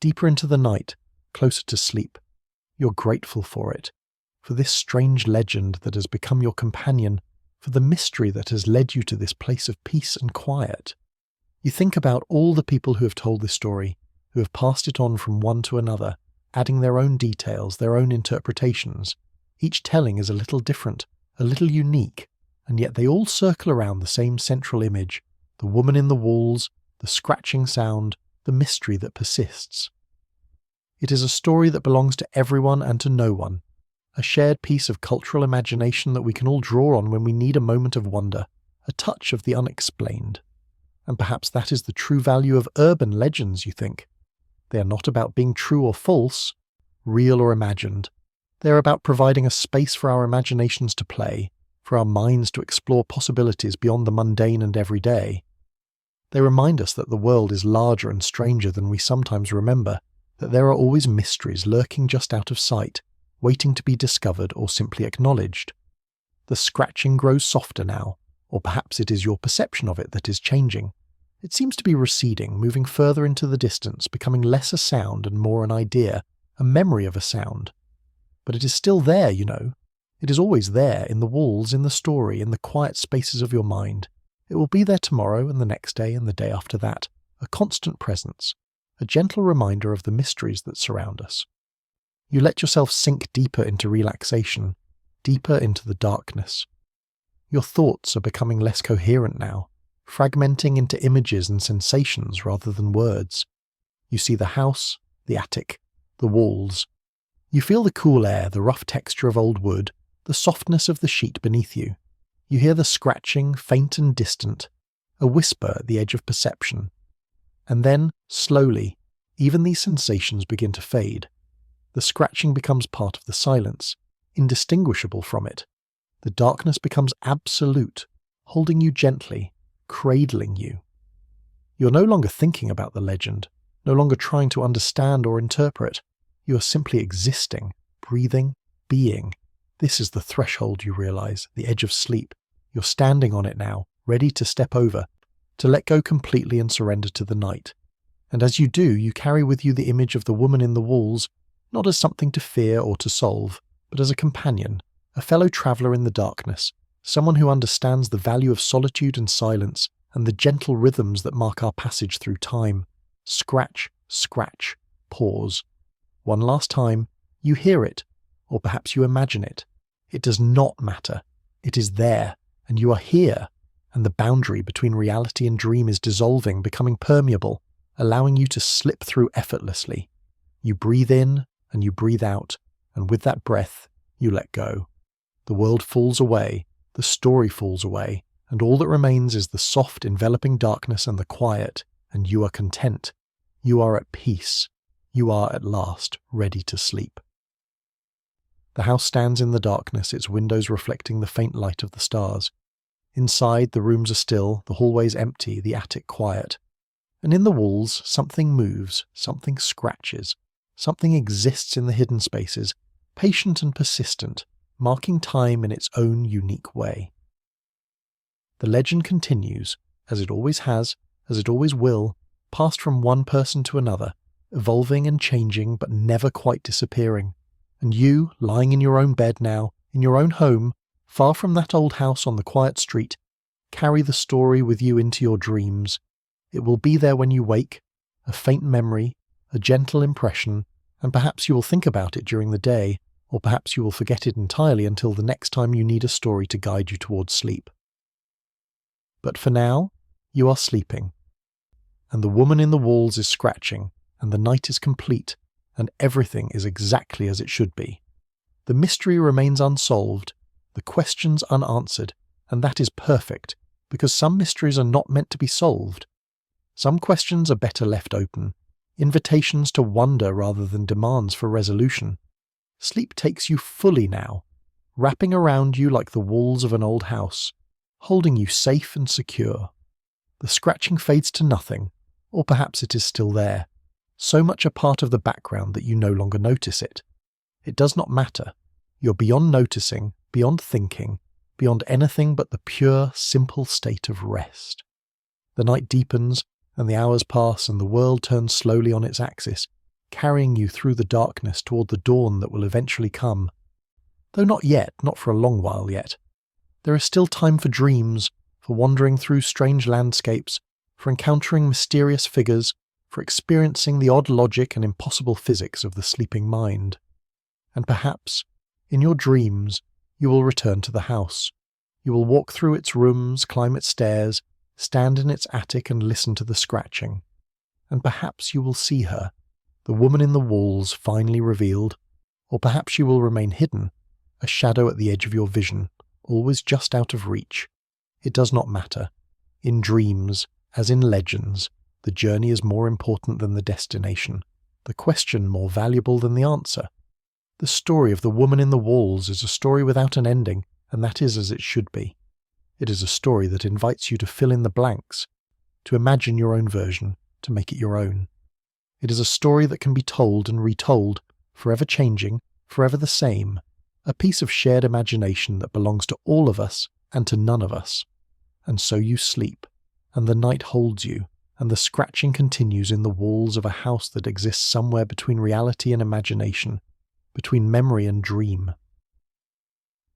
deeper into the night, closer to sleep. You're grateful for it, for this strange legend that has become your companion, for the mystery that has led you to this place of peace and quiet. You think about all the people who have told this story, who have passed it on from one to another, adding their own details, their own interpretations. Each telling is a little different, a little unique, and yet they all circle around the same central image, the woman in the walls, the scratching sound, the mystery that persists. It is a story that belongs to everyone and to no one, a shared piece of cultural imagination that we can all draw on when we need a moment of wonder, a touch of the unexplained. And perhaps that is the true value of urban legends, you think. They are not about being true or false, real or imagined. They are about providing a space for our imaginations to play, for our minds to explore possibilities beyond the mundane and everyday. They remind us that the world is larger and stranger than we sometimes remember, that there are always mysteries lurking just out of sight, waiting to be discovered or simply acknowledged. The scratching grows softer now, or perhaps it is your perception of it that is changing. It seems to be receding, moving further into the distance, becoming less a sound and more an idea, a memory of a sound. But it is still there, you know. It is always there, in the walls, in the story, in the quiet spaces of your mind. It will be there tomorrow and the next day and the day after that, a constant presence, a gentle reminder of the mysteries that surround us. You let yourself sink deeper into relaxation, deeper into the darkness. Your thoughts are becoming less coherent now, fragmenting into images and sensations rather than words. You see the house, the attic, the walls. You feel the cool air, the rough texture of old wood, the softness of the sheet beneath you. You hear the scratching, faint and distant, a whisper at the edge of perception. And then, slowly, even these sensations begin to fade. The scratching becomes part of the silence, indistinguishable from it. The darkness becomes absolute, holding you gently, cradling you. You're no longer thinking about the legend, no longer trying to understand or interpret. You are simply existing, breathing, being. This is the threshold, you realize, the edge of sleep. You're standing on it now, ready to step over, to let go completely and surrender to the night. And as you do, you carry with you the image of the woman in the walls, not as something to fear or to solve, but as a companion, a fellow traveller in the darkness, someone who understands the value of solitude and silence and the gentle rhythms that mark our passage through time. Scratch, scratch, pause. One last time, you hear it, or perhaps you imagine it. It does not matter. It is there, and you are here, and the boundary between reality and dream is dissolving, becoming permeable, allowing you to slip through effortlessly. You breathe in, and you breathe out, and with that breath, you let go. The world falls away, the story falls away, and all that remains is the soft, enveloping darkness and the quiet, and you are content. You are at peace. You are at last ready to sleep. The house stands in the darkness, its windows reflecting the faint light of the stars. Inside, the rooms are still, the hallways empty, the attic quiet. And in the walls, something moves, something scratches, something exists in the hidden spaces, patient and persistent, marking time in its own unique way. The legend continues, as it always has, as it always will, passed from one person to another, evolving and changing but never quite disappearing. And you, lying in your own bed now, in your own home, far from that old house on the quiet street, carry the story with you into your dreams. It will be there when you wake, a faint memory, a gentle impression, and perhaps you will think about it during the day, or perhaps you will forget it entirely until the next time you need a story to guide you towards sleep. But for now, you are sleeping, and the woman in the walls is scratching, and the night is complete, and everything is exactly as it should be. The mystery remains unsolved, the questions unanswered, and that is perfect, because some mysteries are not meant to be solved. Some questions are better left open, invitations to wonder rather than demands for resolution. Sleep takes you fully now, wrapping around you like the walls of an old house, holding you safe and secure. The scratching fades to nothing, or perhaps it is still there, so much a part of the background that you no longer notice it. It does not matter. You're beyond noticing, beyond thinking, beyond anything but the pure, simple state of rest. The night deepens, and the hours pass, and the world turns slowly on its axis, carrying you through the darkness toward the dawn that will eventually come. Though not yet, not for a long while yet. There is still time for dreams, for wandering through strange landscapes, for encountering mysterious figures, for experiencing the odd logic and impossible physics of the sleeping mind. And perhaps, in your dreams, you will return to the house. You will walk through its rooms, climb its stairs, stand in its attic and listen to the scratching. And perhaps you will see her, the woman in the walls finally revealed, or perhaps she will remain hidden, a shadow at the edge of your vision, always just out of reach. It does not matter. In dreams, as in legends, the journey is more important than the destination, the question more valuable than the answer. The story of the woman in the walls is a story without an ending, and that is as it should be. It is a story that invites you to fill in the blanks, to imagine your own version, to make it your own. It is a story that can be told and retold, forever changing, forever the same, a piece of shared imagination that belongs to all of us and to none of us. And so you sleep, and the night holds you, and the scratching continues in the walls of a house that exists somewhere between reality and imagination, between memory and dream.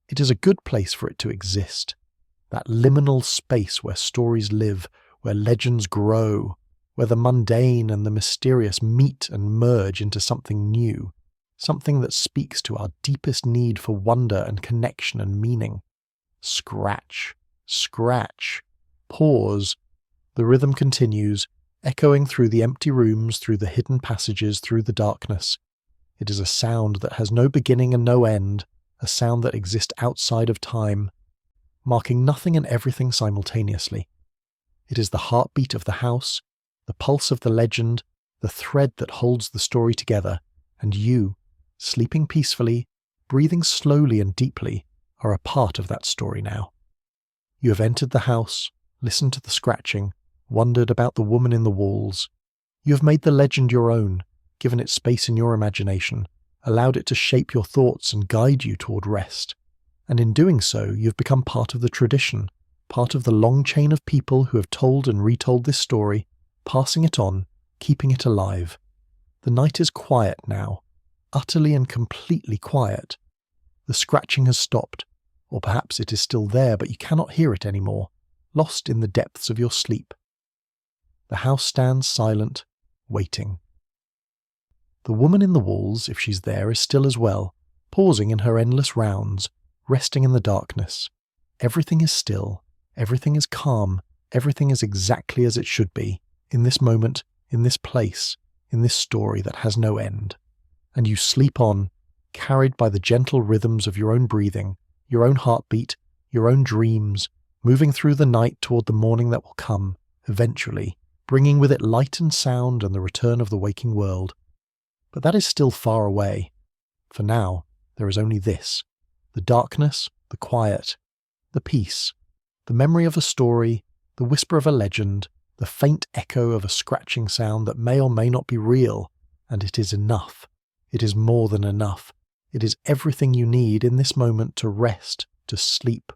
It is a good place for it to exist, that liminal space where stories live, where legends grow, where the mundane and the mysterious meet and merge into something new, something that speaks to our deepest need for wonder and connection and meaning. Scratch, scratch, pause. The rhythm continues, echoing through the empty rooms, through the hidden passages, through the darkness. It is a sound that has no beginning and no end, a sound that exists outside of time, marking nothing and everything simultaneously. It is the heartbeat of the house, the pulse of the legend, the thread that holds the story together, and you, sleeping peacefully, breathing slowly and deeply, are a part of that story now. You have entered the house, listened to the scratching, wondered about the woman in the walls. You have made the legend your own, given it space in your imagination, allowed it to shape your thoughts and guide you toward rest. And in doing so, you have become part of the tradition, part of the long chain of people who have told and retold this story, passing it on, keeping it alive. The night is quiet now, utterly and completely quiet. The scratching has stopped, or perhaps it is still there, but you cannot hear it anymore, lost in the depths of your sleep. The house stands silent, waiting. The woman in the walls, if she's there, is still as well, pausing in her endless rounds, resting in the darkness. Everything is still, everything is calm, everything is exactly as it should be, in this moment, in this place, in this story that has no end. And you sleep on, carried by the gentle rhythms of your own breathing, your own heartbeat, your own dreams, moving through the night toward the morning that will come, eventually, bringing with it light and sound and the return of the waking world. But that is still far away. For now, there is only this: the darkness, the quiet, the peace, the memory of a story, the whisper of a legend, the faint echo of a scratching sound that may or may not be real, and it is enough. It is more than enough. It is everything you need in this moment to rest, to sleep,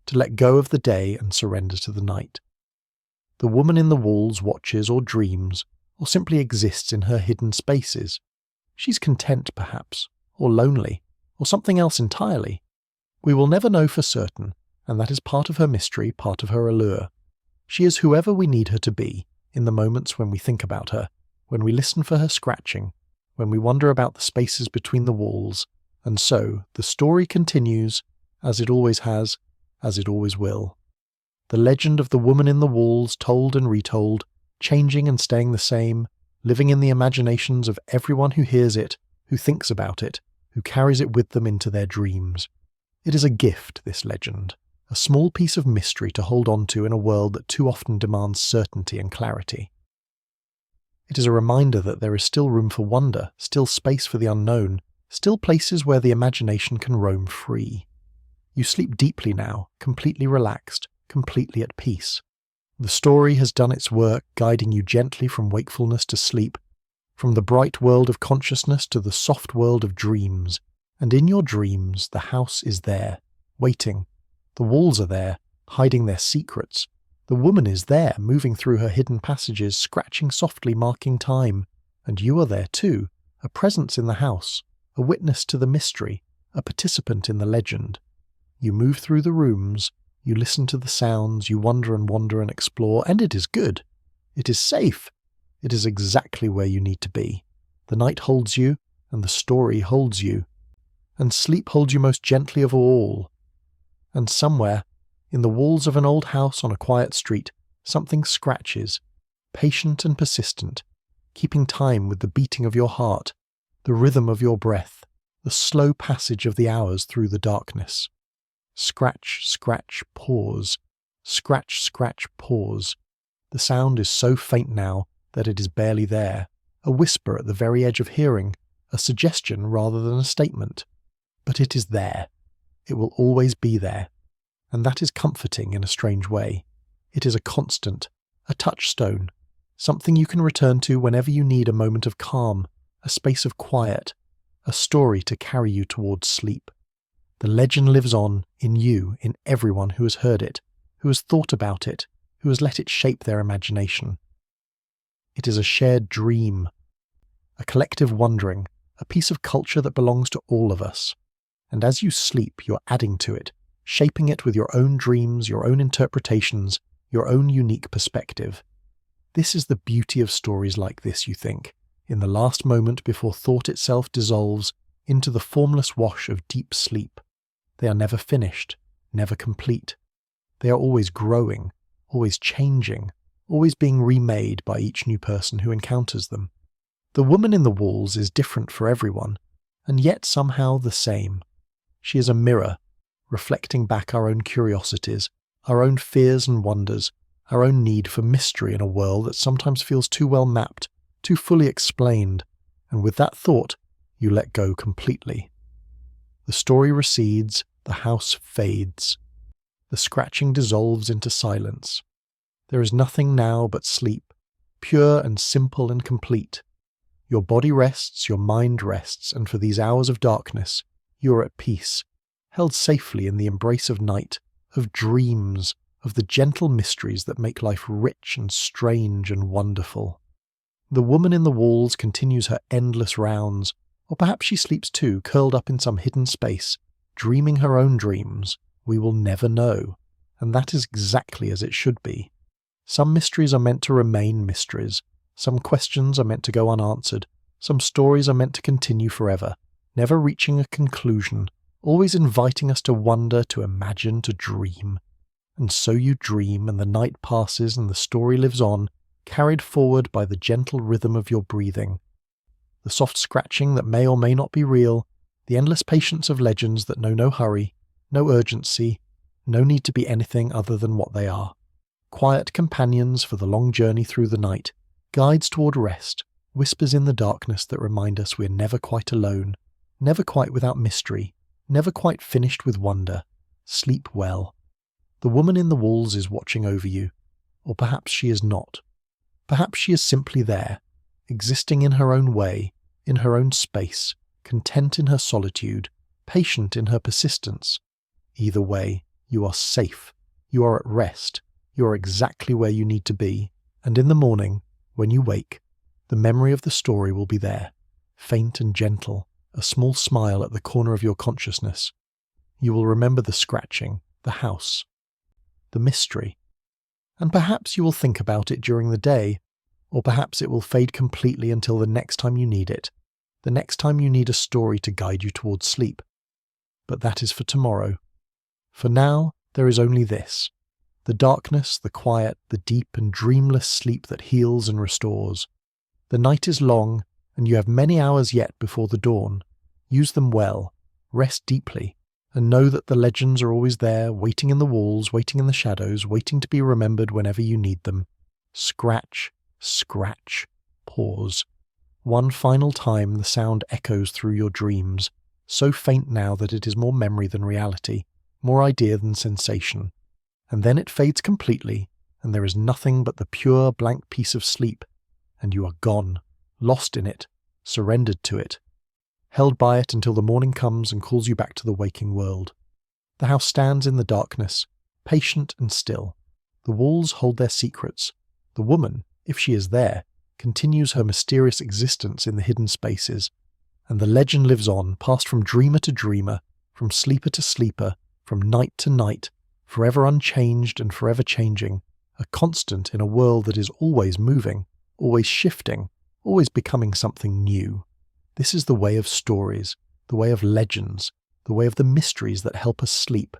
to let go of the day and surrender to the night. The woman in the walls watches or dreams, or simply exists in her hidden spaces. She's content, perhaps, or lonely, or something else entirely. We will never know for certain, and that is part of her mystery, part of her allure. She is whoever we need her to be, in the moments when we think about her, when we listen for her scratching, when we wonder about the spaces between the walls, And so the story continues, as it always has, as it always will. The legend of the woman in the walls, told and retold, changing and staying the same, living in the imaginations of everyone who hears it, who thinks about it, who carries it with them into their dreams. It is a gift, this legend, a small piece of mystery to hold on to in a world that too often demands certainty and clarity. It is a reminder that there is still room for wonder, still space for the unknown, still places where the imagination can roam free. You sleep deeply now, completely relaxed, completely at peace. The story has done its work, guiding you gently from wakefulness to sleep, from the bright world of consciousness to the soft world of dreams. And in your dreams, the house is there, waiting. The walls are there, hiding their secrets. The woman is there, moving through her hidden passages, scratching softly, marking time. And you are there too, a presence in the house, a witness to the mystery, a participant in the legend. You move through the rooms, you listen to the sounds, you wander and explore, and it is good. It is safe. It is exactly where you need to be. The night holds you, and the story holds you. And sleep holds you most gently of all. And somewhere, in the walls of an old house on a quiet street, something scratches, patient and persistent, keeping time with the beating of your heart, the rhythm of your breath, the slow passage of the hours through the darkness. Scratch, scratch, pause. Scratch, scratch, pause. The sound is so faint now that it is barely there, a whisper at the very edge of hearing, a suggestion rather than a statement. But it is there. It will always be there. And that is comforting in a strange way. It is a constant, a touchstone, something you can return to whenever you need a moment of calm, a space of quiet, a story to carry you towards sleep. The legend lives on, in you, in everyone who has heard it, who has thought about it, who has let it shape their imagination. It is a shared dream, a collective wondering, a piece of culture that belongs to all of us. And as you sleep, you're adding to it, shaping it with your own dreams, your own interpretations, your own unique perspective. This is the beauty of stories like this, you think, in the last moment before thought itself dissolves into the formless wash of deep sleep. They are never finished, never complete. They are always growing, always changing, always being remade by each new person who encounters them. The woman in the walls is different for everyone, and yet somehow the same. She is a mirror, reflecting back our own curiosities, our own fears and wonders, our own need for mystery in a world that sometimes feels too well mapped, too fully explained, and with that thought, you let go completely. The story recedes, the house fades. The scratching dissolves into silence. There is nothing now but sleep, pure and simple and complete. Your body rests, your mind rests, and for these hours of darkness, you are at peace, held safely in the embrace of night, of dreams, of the gentle mysteries that make life rich and strange and wonderful. The woman in the walls continues her endless rounds, or perhaps she sleeps too, curled up in some hidden space, dreaming her own dreams. We will never know, and that is exactly as it should be. Some mysteries are meant to remain mysteries, some questions are meant to go unanswered, some stories are meant to continue forever, never reaching a conclusion, always inviting us to wonder, to imagine, to dream. And so you dream, and the night passes and the story lives on, carried forward by the gentle rhythm of your breathing. The soft scratching that may or may not be real, the endless patience of legends that know no hurry, no urgency, no need to be anything other than what they are. Quiet companions for the long journey through the night, guides toward rest, whispers in the darkness that remind us we're never quite alone, never quite without mystery, never quite finished with wonder. Sleep well. The woman in the walls is watching over you, or perhaps she is not. Perhaps she is simply there, existing in her own way, in her own space, content in her solitude, patient in her persistence. Either way, you are safe, you are at rest, you are exactly where you need to be, and in the morning, when you wake, the memory of the story will be there, faint and gentle, a small smile at the corner of your consciousness. You will remember the scratching, the house, the mystery, and perhaps you will think about it during the day, or perhaps it will fade completely until the next time you need it. the next time you need a story to guide you towards sleep. But that is for tomorrow. For now, there is only this: the darkness, the quiet, the deep and dreamless sleep that heals and restores. The night is long, and you have many hours yet before the dawn. Use them well, rest deeply, and know that the legends are always there, waiting in the walls, waiting in the shadows, waiting to be remembered whenever you need them. Scratch, scratch, pause. One final time the sound echoes through your dreams, so faint now that it is more memory than reality, more idea than sensation. And then it fades completely, and there is nothing but the pure blank peace of sleep, and you are gone, lost in it, surrendered to it, held by it until the morning comes and calls you back to the waking world. The house stands in the darkness, patient and still. The walls hold their secrets. The woman, if she is there, continues her mysterious existence in the hidden spaces, and the legend lives on, passed from dreamer to dreamer, from sleeper to sleeper, from night to night, forever unchanged and forever changing, a constant in a world that is always moving, always shifting, always becoming something new. This is the way of stories, the way of legends, the way of the mysteries that help us sleep.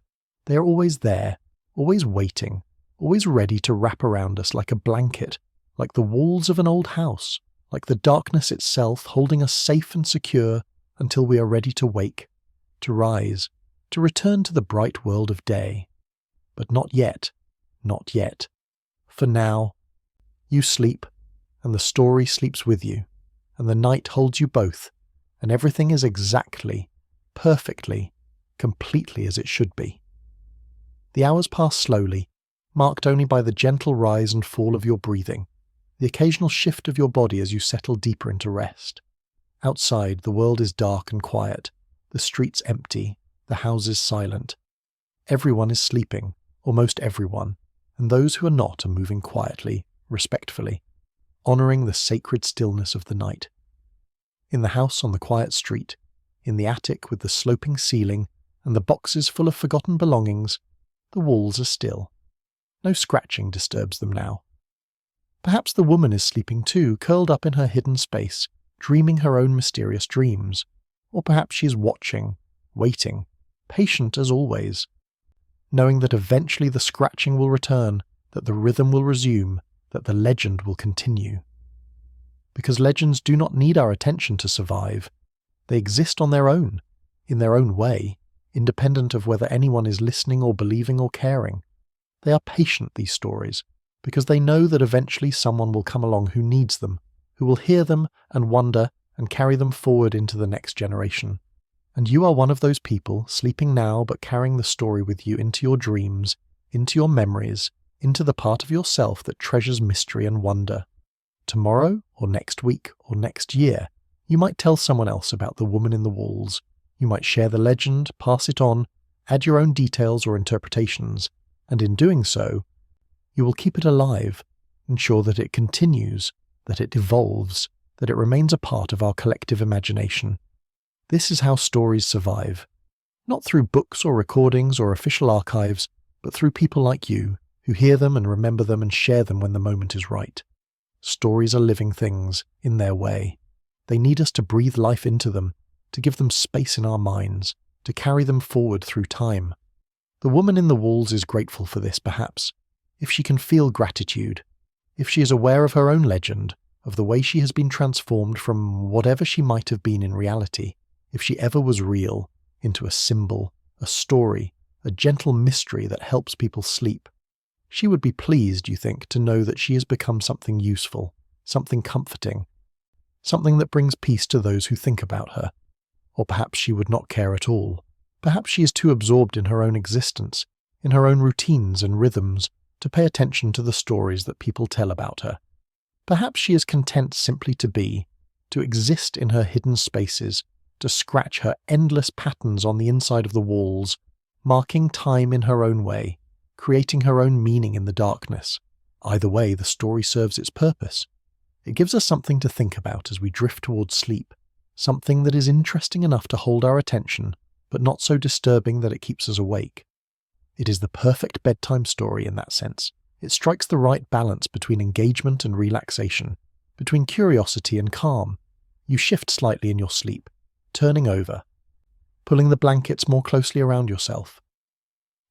They are always there, always waiting, always ready to wrap around us like a blanket, like the walls of an old house, like the darkness itself, holding us safe and secure until we are ready to wake, to rise, to return to the bright world of day. But not yet, not yet. For now, you sleep, and the story sleeps with you, and the night holds you both, and everything is exactly, perfectly, completely as it should be. The hours pass slowly, marked only by the gentle rise and fall of your breathing, the occasional shift of your body as you settle deeper into rest. Outside, the world is dark and quiet, the streets empty, the houses silent. Everyone is sleeping, almost everyone, and those who are not are moving quietly, respectfully, honouring the sacred stillness of the night. In the house on the quiet street, in the attic with the sloping ceiling and the boxes full of forgotten belongings, the walls are still. No scratching disturbs them now. Perhaps the woman is sleeping too, curled up in her hidden space, dreaming her own mysterious dreams. Or perhaps she is watching, waiting, patient as always, knowing that eventually the scratching will return, that the rhythm will resume, that the legend will continue. Because legends do not need our attention to survive. They exist on their own, in their own way, independent of whether anyone is listening or believing or caring. They are patient, these stories, because they know that eventually someone will come along who needs them, who will hear them and wonder and carry them forward into the next generation. And you are one of those people, sleeping now but carrying the story with you into your dreams, into your memories, into the part of yourself that treasures mystery and wonder. Tomorrow, or next week, or next year, you might tell someone else about the woman in the walls. You might share the legend, pass it on, add your own details or interpretations, and in doing so, you will keep it alive, ensure that it continues, that it evolves, that it remains a part of our collective imagination. This is how stories survive, not through books or recordings or official archives, but through people like you, who hear them and remember them and share them when the moment is right. Stories are living things, in their way. They need us to breathe life into them, to give them space in our minds, to carry them forward through time. The woman in the walls is grateful for this, perhaps, if she can feel gratitude, if she is aware of her own legend, of the way she has been transformed from whatever she might have been in reality, if she ever was real, into a symbol, a story, a gentle mystery that helps people sleep. She would be pleased, you think, to know that she has become something useful, something comforting, something that brings peace to those who think about her. Or perhaps she would not care at all. Perhaps she is too absorbed in her own existence, in her own routines and rhythms, to pay attention to the stories that people tell about her. Perhaps she is content simply to be, to exist in her hidden spaces, to scratch her endless patterns on the inside of the walls, marking time in her own way, creating her own meaning in the darkness. Either way, the story serves its purpose. It gives us something to think about as we drift towards sleep, something that is interesting enough to hold our attention, but not so disturbing that it keeps us awake. It is the perfect bedtime story in that sense. It strikes the right balance between engagement and relaxation, between curiosity and calm. You shift slightly in your sleep, turning over, pulling the blankets more closely around yourself.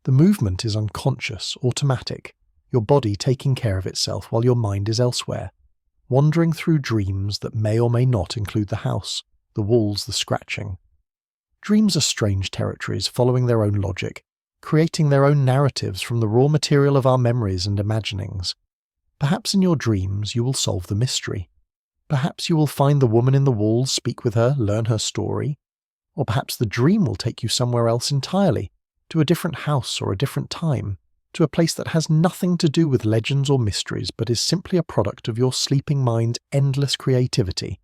The movement is unconscious, automatic, your body taking care of itself while your mind is elsewhere, wandering through dreams that may or may not include the house, the walls, the scratching. Dreams are strange territories following their own logic, creating their own narratives from the raw material of our memories and imaginings. Perhaps in your dreams you will solve the mystery. Perhaps you will find the woman in the walls, speak with her, learn her story. Or perhaps the dream will take you somewhere else entirely, to a different house or a different time, to a place that has nothing to do with legends or mysteries but is simply a product of your sleeping mind's endless creativity.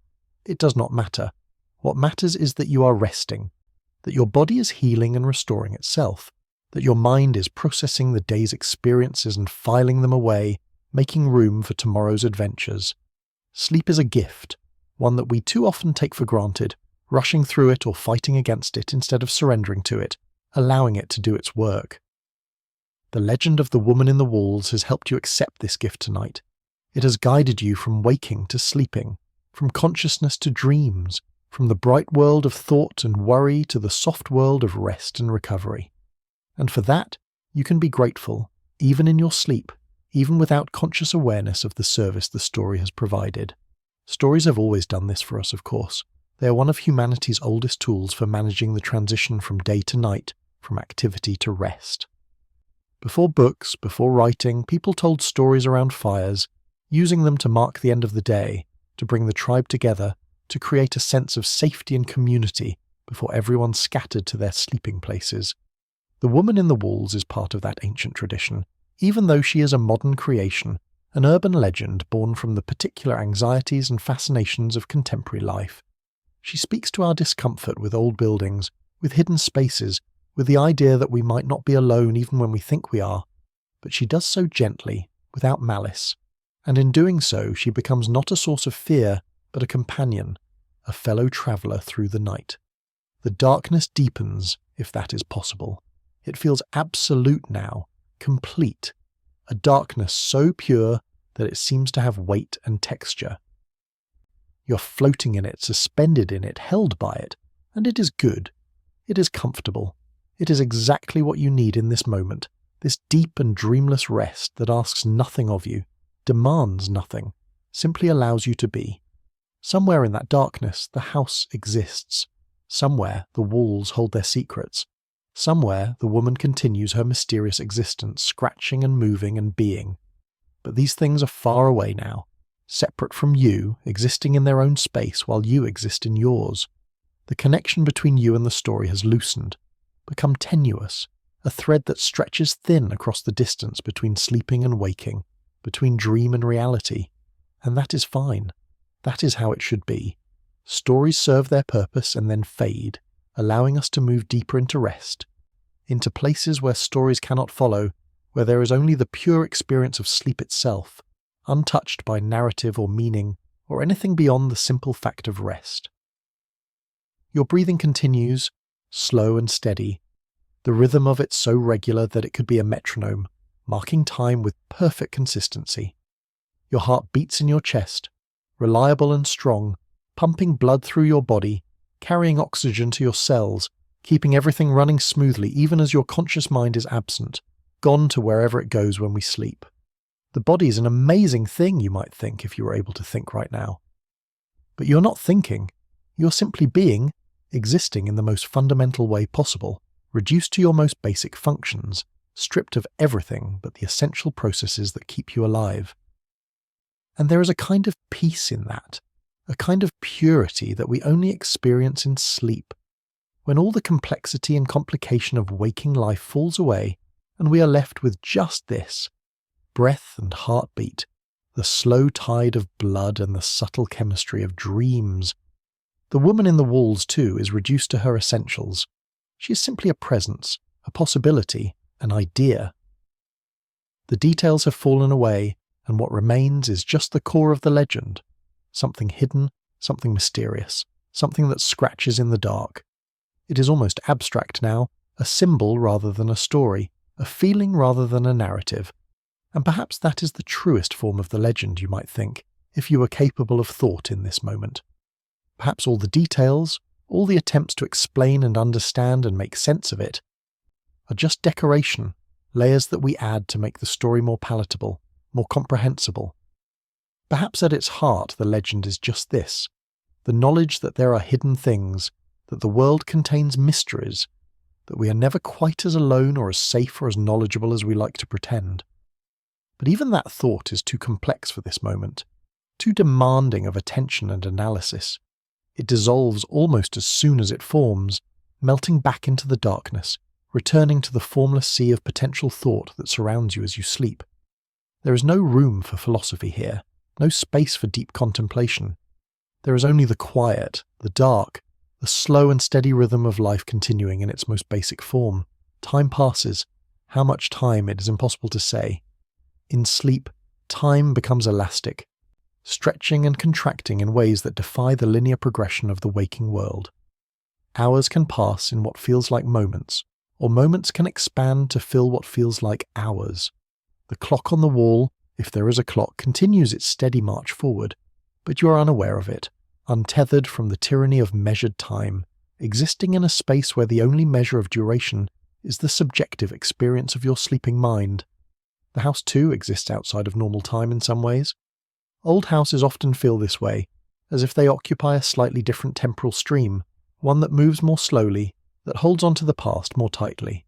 It does not matter. What matters is that you are resting, that your body is healing and restoring itself, that your mind is processing the day's experiences and filing them away, making room for tomorrow's adventures. Sleep is a gift, one that we too often take for granted, rushing through it or fighting against it instead of surrendering to it, allowing it to do its work. The legend of the woman in the walls has helped you accept this gift tonight. It has guided you from waking to sleeping, from consciousness to dreams, from the bright world of thought and worry to the soft world of rest and recovery. And for that, you can be grateful, even in your sleep, even without conscious awareness of the service the story has provided. Stories have always done this for us, of course. They are one of humanity's oldest tools for managing the transition from day to night, from activity to rest. Before books, before writing, people told stories around fires, using them to mark the end of the day, to bring the tribe together, to create a sense of safety and community before everyone scattered to their sleeping places. The woman in the walls is part of that ancient tradition, even though she is a modern creation, an urban legend born from the particular anxieties and fascinations of contemporary life. She speaks to our discomfort with old buildings, with hidden spaces, with the idea that we might not be alone even when we think we are, but she does so gently, without malice, and in doing so she becomes not a source of fear, but a companion, a fellow traveller through the night. The darkness deepens, if that is possible. It feels absolute now, complete, a darkness so pure that it seems to have weight and texture. You're floating in it, suspended in it, held by it, and it is good. It is comfortable. It is exactly what you need in this moment, this deep and dreamless rest that asks nothing of you, demands nothing, simply allows you to be. Somewhere in that darkness, the house exists. Somewhere, the walls hold their secrets. Somewhere, the woman continues her mysterious existence, scratching and moving and being. But these things are far away now, separate from you, existing in their own space while you exist in yours. The connection between you and the story has loosened, become tenuous, a thread that stretches thin across the distance between sleeping and waking, between dream and reality. And that is fine. That is how it should be. Stories serve their purpose and then fade, allowing us to move deeper into rest, into places where stories cannot follow, where there is only the pure experience of sleep itself, untouched by narrative or meaning, or anything beyond the simple fact of rest. Your breathing continues, slow and steady, the rhythm of it so regular that it could be a metronome, marking time with perfect consistency. Your heart beats in your chest, reliable and strong, pumping blood through your body, carrying oxygen to your cells, keeping everything running smoothly even as your conscious mind is absent, gone to wherever it goes when we sleep. The body is an amazing thing, you might think, if you were able to think right now. But you're not thinking. You're simply being, existing in the most fundamental way possible, reduced to your most basic functions, stripped of everything but the essential processes that keep you alive. And there is a kind of peace in that, a kind of purity that we only experience in sleep, when all the complexity and complication of waking life falls away and we are left with just this, breath and heartbeat, the slow tide of blood and the subtle chemistry of dreams. The woman in the walls, too, is reduced to her essentials. She is simply a presence, a possibility, an idea. The details have fallen away, and what remains is just the core of the legend, something hidden, something mysterious, something that scratches in the dark. It is almost abstract now, a symbol rather than a story, a feeling rather than a narrative. And perhaps that is the truest form of the legend, you might think, if you were capable of thought in this moment. Perhaps all the details, all the attempts to explain and understand and make sense of it, are just decoration, layers that we add to make the story more palatable, more comprehensible. Perhaps at its heart the legend is just this, the knowledge that there are hidden things, that the world contains mysteries, that we are never quite as alone or as safe or as knowledgeable as we like to pretend. But even that thought is too complex for this moment, too demanding of attention and analysis. It dissolves almost as soon as it forms, melting back into the darkness, returning to the formless sea of potential thought that surrounds you as you sleep. There is no room for philosophy here, no space for deep contemplation. There is only the quiet, the dark, the slow and steady rhythm of life continuing in its most basic form. Time passes. How much time, it is impossible to say. In sleep, time becomes elastic, stretching and contracting in ways that defy the linear progression of the waking world. Hours can pass in what feels like moments, or moments can expand to fill what feels like hours. The clock on the wall, if there is a clock, continues its steady march forward, but you are unaware of it, untethered from the tyranny of measured time, existing in a space where the only measure of duration is the subjective experience of your sleeping mind. The house too exists outside of normal time in some ways. Old houses often feel this way, as if they occupy a slightly different temporal stream, one that moves more slowly, that holds on to the past more tightly.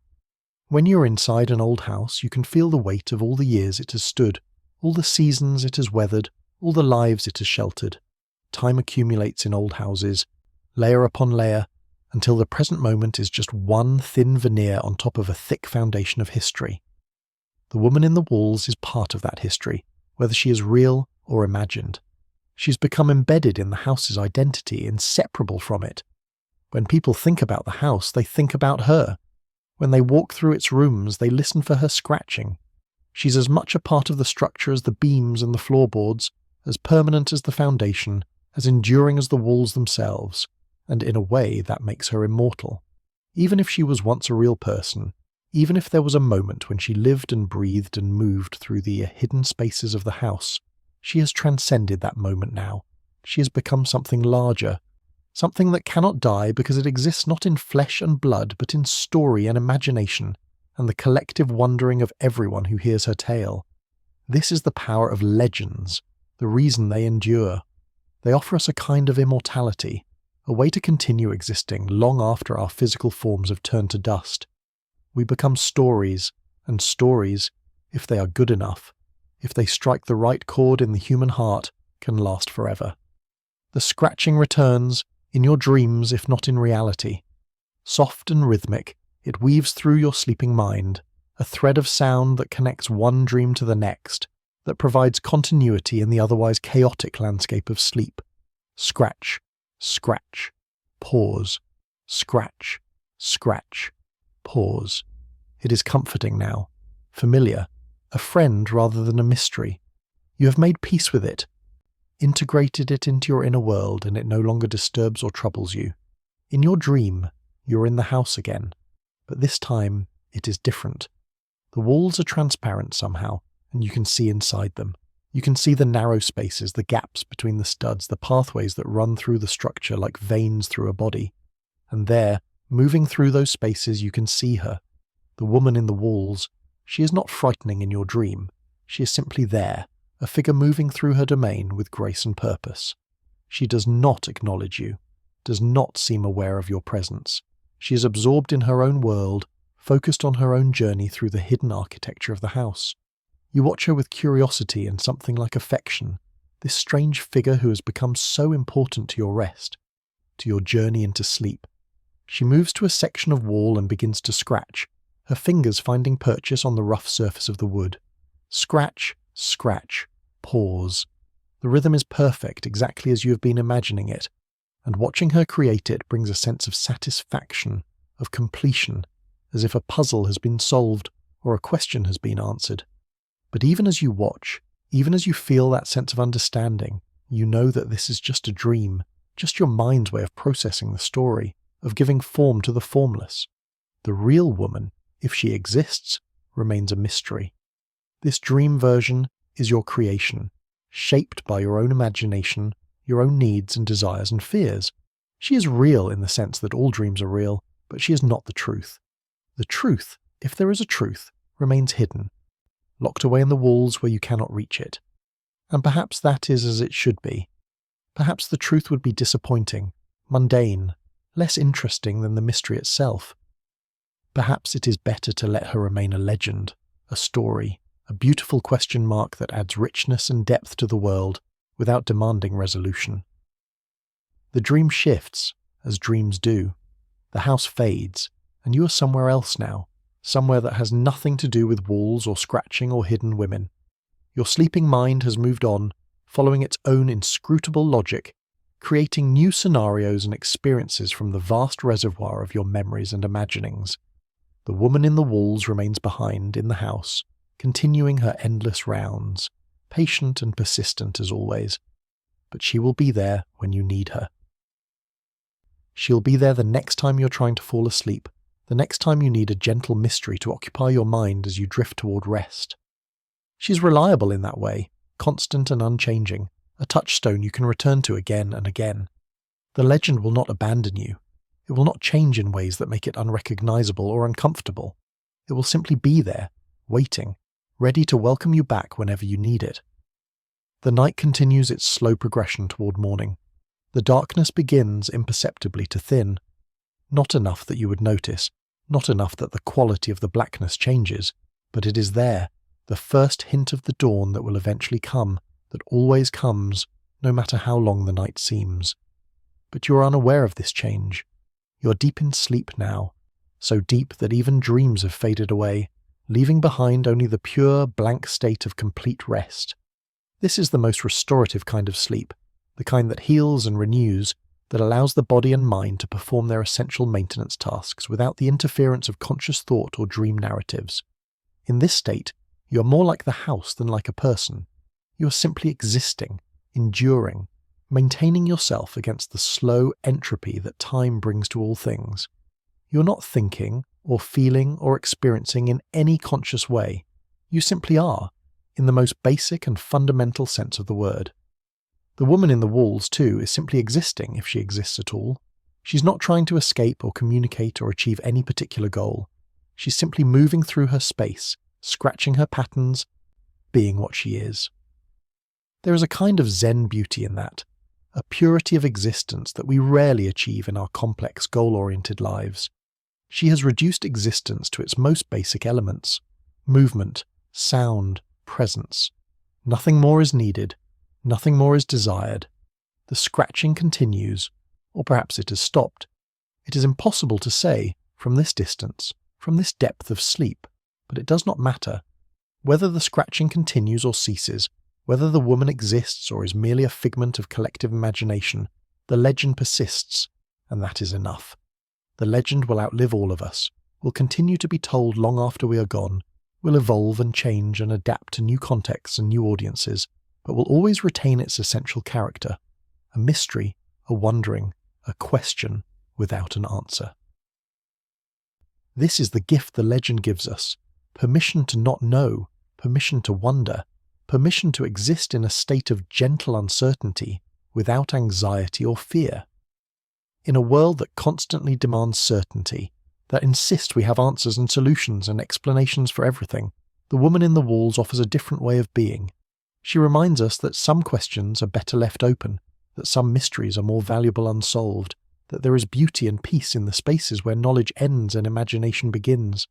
When you are inside an old house, you can feel the weight of all the years it has stood, all the seasons it has weathered, all the lives it has sheltered. Time accumulates in old houses, layer upon layer, until the present moment is just one thin veneer on top of a thick foundation of history. The woman in the walls is part of that history, whether she is real or imagined. She's become embedded in the house's identity, inseparable from it. When people think about the house, they think about her. When they walk through its rooms, they listen for her scratching. She's as much a part of the structure as the beams and the floorboards, as permanent as the foundation, as enduring as the walls themselves, and in a way that makes her immortal. Even if she was once a real person, even if there was a moment when she lived and breathed and moved through the hidden spaces of the house, she has transcended that moment now. She has become something larger, something that cannot die because it exists not in flesh and blood but in story and imagination, and the collective wondering of everyone who hears her tale. This is the power of legends, the reason they endure. They offer us a kind of immortality, a way to continue existing long after our physical forms have turned to dust. We become stories, and stories, if they are good enough, if they strike the right chord in the human heart, can last forever. The scratching returns, in your dreams if not in reality. Soft and rhythmic, it weaves through your sleeping mind, a thread of sound that connects one dream to the next, that provides continuity in the otherwise chaotic landscape of sleep. Scratch, scratch, pause, scratch, scratch, pause. It is comforting now, familiar, a friend rather than a mystery. You have made peace with it, integrated it into your inner world, and it no longer disturbs or troubles you. In your dream, you're in the house again, but this time it is different. The walls are transparent somehow, and you can see inside them. You can see the narrow spaces, the gaps between the studs, the pathways that run through the structure like veins through a body. And there, moving through those spaces, you can see her. The woman in the walls. She is not frightening in your dream. She is simply there, a figure moving through her domain with grace and purpose. She does not acknowledge you, does not seem aware of your presence. She is absorbed in her own world, focused on her own journey through the hidden architecture of the house. You watch her with curiosity and something like affection, this strange figure who has become so important to your rest, to your journey into sleep. She moves to a section of wall and begins to scratch, her fingers finding purchase on the rough surface of the wood. Scratch, scratch, pause. The rhythm is perfect, exactly as you have been imagining it, and watching her create it brings a sense of satisfaction, of completion, as if a puzzle has been solved or a question has been answered. But even as you watch, even as you feel that sense of understanding, you know that this is just a dream, just your mind's way of processing the story, of giving form to the formless. The real woman, if she exists, remains a mystery. This dream version is your creation, shaped by your own imagination, your own needs and desires and fears. She is real in the sense that all dreams are real, but she is not the truth. The truth, if there is a truth, remains hidden, locked away in the walls where you cannot reach it. And perhaps that is as it should be. Perhaps the truth would be disappointing, mundane, less interesting than the mystery itself. Perhaps it is better to let her remain a legend, a story, a beautiful question mark that adds richness and depth to the world without demanding resolution. The dream shifts, as dreams do. The house fades, and you are somewhere else now, somewhere that has nothing to do with walls or scratching or hidden women. Your sleeping mind has moved on, following its own inscrutable logic, creating new scenarios and experiences from the vast reservoir of your memories and imaginings. The woman in the walls remains behind in the house, continuing her endless rounds, patient and persistent as always. But she will be there when you need her. She'll be there the next time you're trying to fall asleep, the next time you need a gentle mystery to occupy your mind as you drift toward rest. She's reliable in that way, constant and unchanging, a touchstone you can return to again and again. The legend will not abandon you. It will not change in ways that make it unrecognizable or uncomfortable. It will simply be there, waiting, ready to welcome you back whenever you need it. The night continues its slow progression toward morning. The darkness begins imperceptibly to thin. Not enough that you would notice, not enough that the quality of the blackness changes, but it is there, the first hint of the dawn that will eventually come, that always comes, no matter how long the night seems. But you are unaware of this change. You are deep in sleep now, so deep that even dreams have faded away, leaving behind only the pure, blank state of complete rest. This is the most restorative kind of sleep, the kind that heals and renews, that allows the body and mind to perform their essential maintenance tasks without the interference of conscious thought or dream narratives. In this state, you are more like the house than like a person. You are simply existing, enduring, maintaining yourself against the slow entropy that time brings to all things. You are not thinking, or feeling, or experiencing in any conscious way. You simply are, in the most basic and fundamental sense of the word. The woman in the walls, too, is simply existing if she exists at all. She's not trying to escape or communicate or achieve any particular goal. She's simply moving through her space, scratching her patterns, being what she is. There is a kind of Zen beauty in that, a purity of existence that we rarely achieve in our complex, goal-oriented lives. She has reduced existence to its most basic elements: movement, sound, presence. Nothing more is needed. Nothing more is desired. The scratching continues, or perhaps it has stopped. It is impossible to say, from this distance, from this depth of sleep, but it does not matter. Whether the scratching continues or ceases, whether the woman exists or is merely a figment of collective imagination, the legend persists, and that is enough. The legend will outlive all of us, will continue to be told long after we are gone, will evolve and change and adapt to new contexts and new audiences, but will always retain its essential character, a mystery, a wondering, a question without an answer. This is the gift the legend gives us: permission to not know, permission to wonder, permission to exist in a state of gentle uncertainty without anxiety or fear. In a world that constantly demands certainty, that insists we have answers and solutions and explanations for everything, the woman in the walls offers a different way of being. She reminds us that some questions are better left open, that some mysteries are more valuable unsolved, that there is beauty and peace in the spaces where knowledge ends and imagination begins.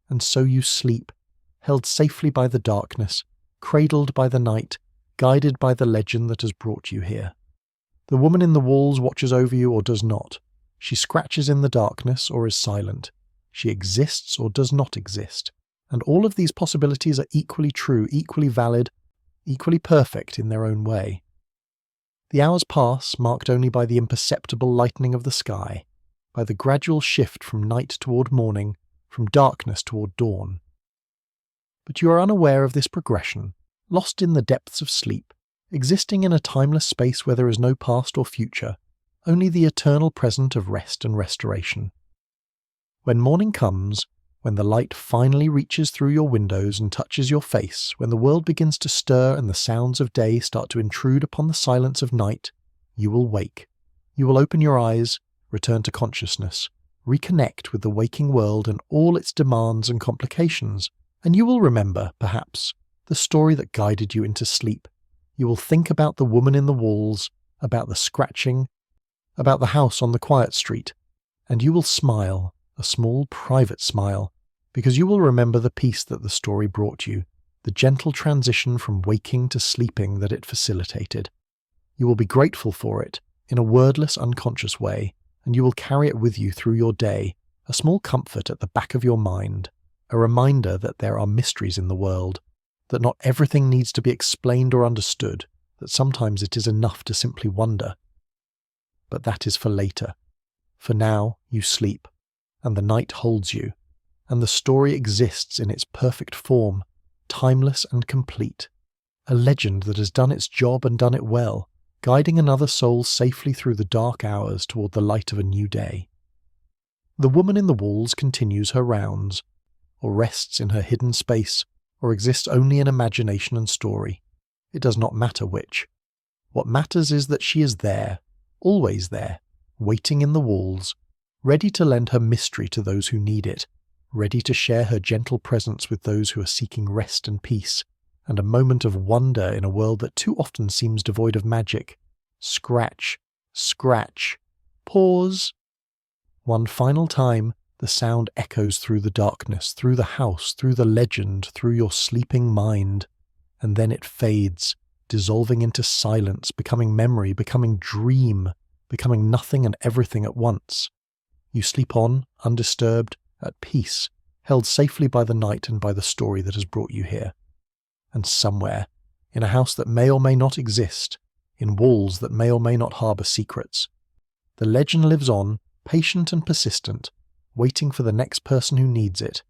And so you sleep, held safely by the darkness, cradled by the night, guided by the legend that has brought you here. The woman in the walls watches over you or does not. She scratches in the darkness or is silent. She exists or does not exist. And all of these possibilities are equally true, equally valid, equally perfect in their own way. The hours pass, marked only by the imperceptible lightening of the sky, by the gradual shift from night toward morning, from darkness toward dawn. But you are unaware of this progression, lost in the depths of sleep, existing in a timeless space where there is no past or future, only the eternal present of rest and restoration. When morning comes, when the light finally reaches through your windows and touches your face, when the world begins to stir and the sounds of day start to intrude upon the silence of night, you will wake. You will open your eyes, return to consciousness, reconnect with the waking world and all its demands and complications, and you will remember, perhaps, the story that guided you into sleep. You will think about the woman in the walls, about the scratching, about the house on the quiet street, and you will smile, a small private smile, because you will remember the peace that the story brought you, the gentle transition from waking to sleeping that it facilitated. You will be grateful for it, in a wordless, unconscious way, and you will carry it with you through your day, a small comfort at the back of your mind, a reminder that there are mysteries in the world, that not everything needs to be explained or understood, that sometimes it is enough to simply wonder. But that is for later. For now, you sleep, and the night holds you, and the story exists in its perfect form, timeless and complete, a legend that has done its job and done it well, guiding another soul safely through the dark hours toward the light of a new day. The woman in the walls continues her rounds, or rests in her hidden space, or exists only in imagination and story. It does not matter which. What matters is that she is there, always there, waiting in the walls, ready to lend her mystery to those who need it, ready to share her gentle presence with those who are seeking rest and peace, and a moment of wonder in a world that too often seems devoid of magic. Scratch, scratch, pause. One final time, the sound echoes through the darkness, through the house, through the legend, through your sleeping mind, and then it fades, dissolving into silence, becoming memory, becoming dream, becoming nothing and everything at once. You sleep on, undisturbed, at peace, held safely by the night and by the story that has brought you here. And somewhere, in a house that may or may not exist, in walls that may or may not harbour secrets, the legend lives on, patient and persistent, waiting for the next person who needs it,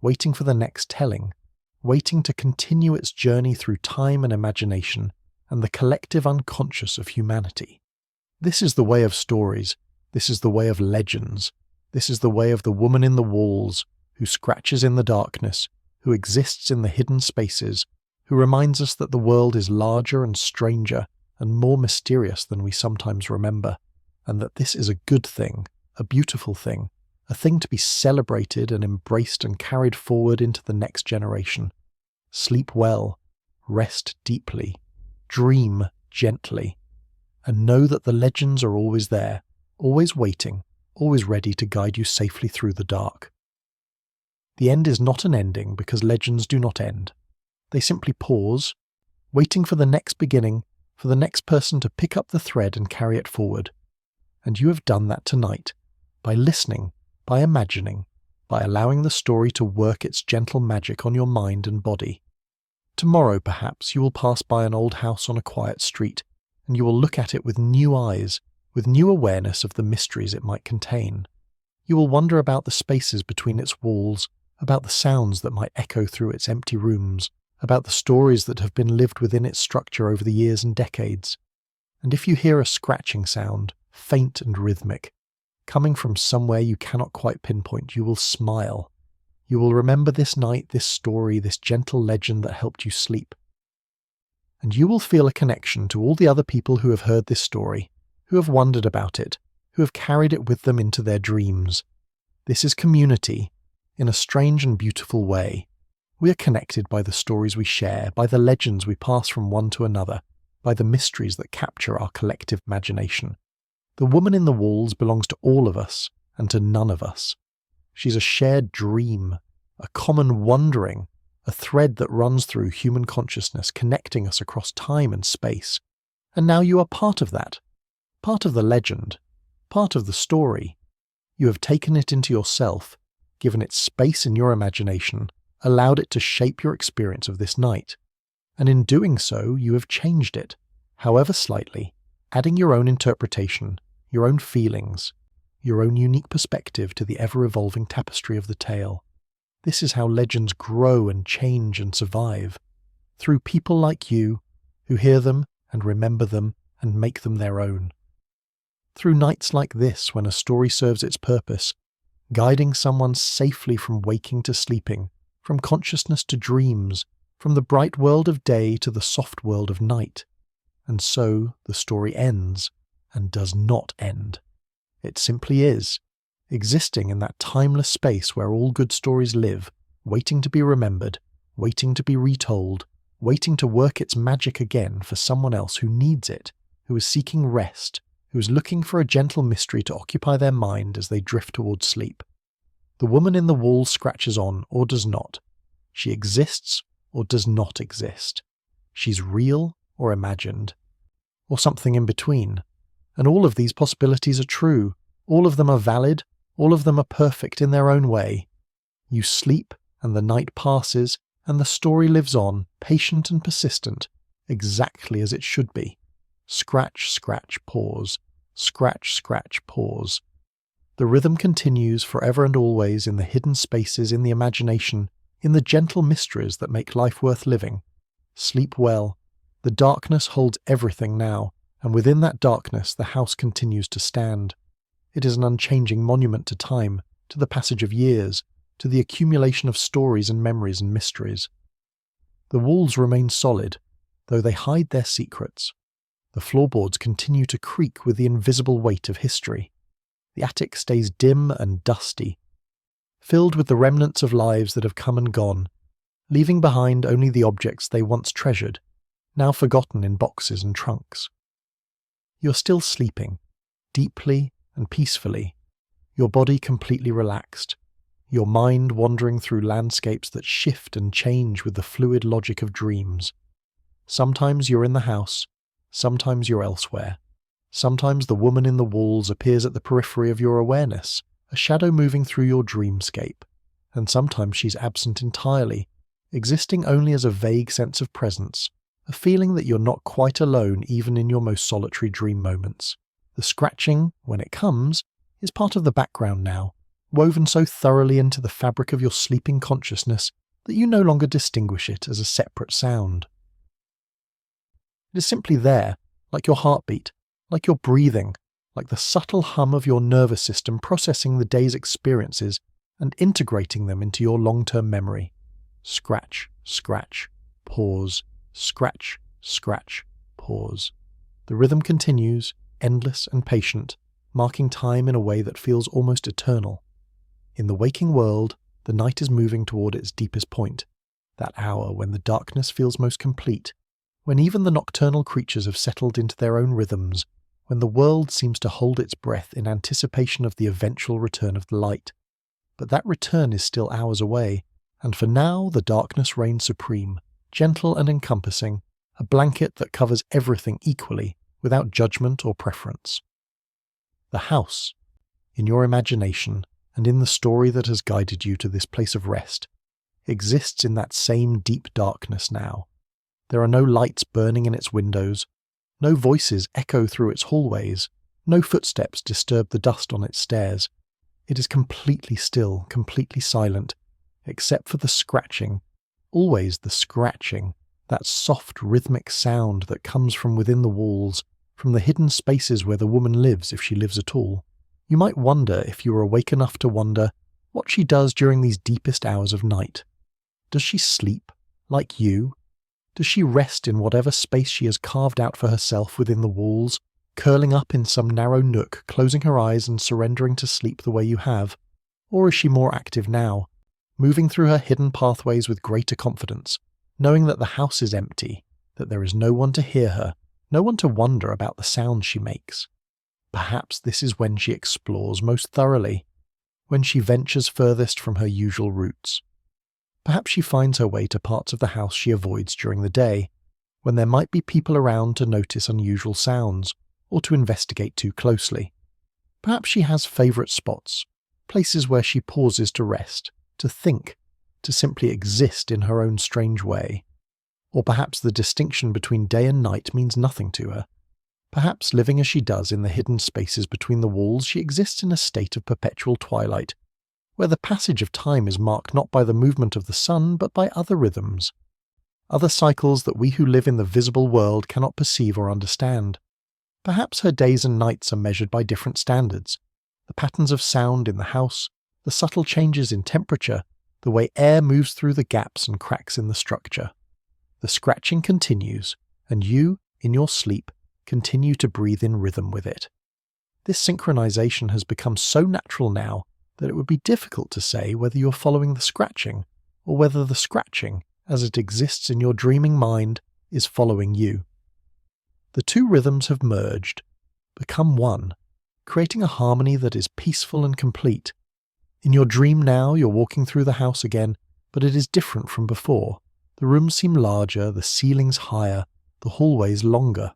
waiting for the next telling, waiting to continue its journey through time and imagination and the collective unconscious of humanity. This is the way of stories, this is the way of legends, this is the way of the woman in the walls, who scratches in the darkness, who exists in the hidden spaces, who reminds us that the world is larger and stranger and more mysterious than we sometimes remember, and that this is a good thing, a beautiful thing, a thing to be celebrated and embraced and carried forward into the next generation. Sleep well, rest deeply, dream gently, and know that the legends are always there, always waiting, always ready to guide you safely through the dark. The end is not an ending because legends do not end. They simply pause, waiting for the next beginning, for the next person to pick up the thread and carry it forward. And you have done that tonight, by listening, by imagining, by allowing the story to work its gentle magic on your mind and body. Tomorrow, perhaps, you will pass by an old house on a quiet street, and you will look at it with new eyes, with new awareness of the mysteries it might contain. You will wonder about the spaces between its walls, about the sounds that might echo through its empty rooms, about the stories that have been lived within its structure over the years and decades. And if you hear a scratching sound, faint and rhythmic, coming from somewhere you cannot quite pinpoint, you will smile. You will remember this night, this story, this gentle legend that helped you sleep. And you will feel a connection to all the other people who have heard this story, who have wondered about it, who have carried it with them into their dreams. This is community, in a strange and beautiful way. We are connected by the stories we share, by the legends we pass from one to another, by the mysteries that capture our collective imagination. The woman in the walls belongs to all of us, and to none of us. She's a shared dream, a common wondering, a thread that runs through human consciousness, connecting us across time and space. And now you are part of that, part of the legend, part of the story. You have taken it into yourself, given it space in your imagination, allowed it to shape your experience of this night. And in doing so, you have changed it, however slightly, adding your own interpretation, your own feelings, your own unique perspective to the ever-evolving tapestry of the tale. This is how legends grow and change and survive, through people like you, who hear them and remember them and make them their own. Through nights like this, when a story serves its purpose, guiding someone safely from waking to sleeping, from consciousness to dreams, from the bright world of day to the soft world of night. And so the story ends, and does not end. It simply is, existing in that timeless space where all good stories live, waiting to be remembered, waiting to be retold, waiting to work its magic again for someone else who needs it, who is seeking rest, who is looking for a gentle mystery to occupy their mind as they drift towards sleep. The woman in the wall scratches on or does not. She exists or does not exist. She's real or imagined, or something in between. And all of these possibilities are true. All of them are valid. All of them are perfect in their own way. You sleep, and the night passes, and the story lives on, patient and persistent, exactly as it should be. Scratch, scratch, pause. Scratch, scratch, pause. The rhythm continues forever and always in the hidden spaces in the imagination, in the gentle mysteries that make life worth living. Sleep well. The darkness holds everything now, and within that darkness the house continues to stand. It is an unchanging monument to time, to the passage of years, to the accumulation of stories and memories and mysteries. The walls remain solid, though they hide their secrets. The floorboards continue to creak with the invisible weight of history. The attic stays dim and dusty, filled with the remnants of lives that have come and gone, leaving behind only the objects they once treasured, now forgotten in boxes and trunks. You're still sleeping, deeply and peacefully, your body completely relaxed, your mind wandering through landscapes that shift and change with the fluid logic of dreams. Sometimes you're in the house, sometimes you're elsewhere. Sometimes the woman in the walls appears at the periphery of your awareness, a shadow moving through your dreamscape, and sometimes she's absent entirely, existing only as a vague sense of presence, a feeling that you're not quite alone even in your most solitary dream moments. The scratching, when it comes, is part of the background now, woven so thoroughly into the fabric of your sleeping consciousness that you no longer distinguish it as a separate sound. It is simply there, like your heartbeat, like your breathing, like the subtle hum of your nervous system processing the day's experiences and integrating them into your long-term memory. Scratch, scratch, pause, scratch, scratch, pause. The rhythm continues, endless and patient, marking time in a way that feels almost eternal. In the waking world, the night is moving toward its deepest point, that hour when the darkness feels most complete, when even the nocturnal creatures have settled into their own rhythms, when the world seems to hold its breath in anticipation of the eventual return of the light. But that return is still hours away, and for now the darkness reigns supreme, gentle and encompassing, a blanket that covers everything equally, without judgment or preference. The house, in your imagination and in the story that has guided you to this place of rest, exists in that same deep darkness now. There are no lights burning in its windows, no voices echo through its hallways, no footsteps disturb the dust on its stairs. It is completely still, completely silent, except for the scratching, always the scratching, that soft rhythmic sound that comes from within the walls, from the hidden spaces where the woman lives if she lives at all. You might wonder, if you were awake enough to wonder, what she does during these deepest hours of night. Does she sleep, like you? Does she rest in whatever space she has carved out for herself within the walls, curling up in some narrow nook, closing her eyes and surrendering to sleep the way you have? Or is she more active now, moving through her hidden pathways with greater confidence, knowing that the house is empty, that there is no one to hear her, no one to wonder about the sounds she makes? Perhaps this is when she explores most thoroughly, when she ventures furthest from her usual routes. Perhaps she finds her way to parts of the house she avoids during the day, when there might be people around to notice unusual sounds, or to investigate too closely. Perhaps she has favourite spots, places where she pauses to rest, to think, to simply exist in her own strange way. Or perhaps the distinction between day and night means nothing to her. Perhaps living as she does in the hidden spaces between the walls, she exists in a state of perpetual twilight, where the passage of time is marked not by the movement of the sun, but by other rhythms, other cycles that we who live in the visible world cannot perceive or understand. Perhaps her days and nights are measured by different standards, the patterns of sound in the house, the subtle changes in temperature, the way air moves through the gaps and cracks in the structure. The scratching continues, and you, in your sleep, continue to breathe in rhythm with it. This synchronization has become so natural now that it would be difficult to say whether you're following the scratching or whether the scratching, as it exists in your dreaming mind, is following you. The two rhythms have merged, become one, creating a harmony that is peaceful and complete. In your dream now, you're walking through the house again, but it is different from before. The rooms seem larger, the ceilings higher, the hallways longer.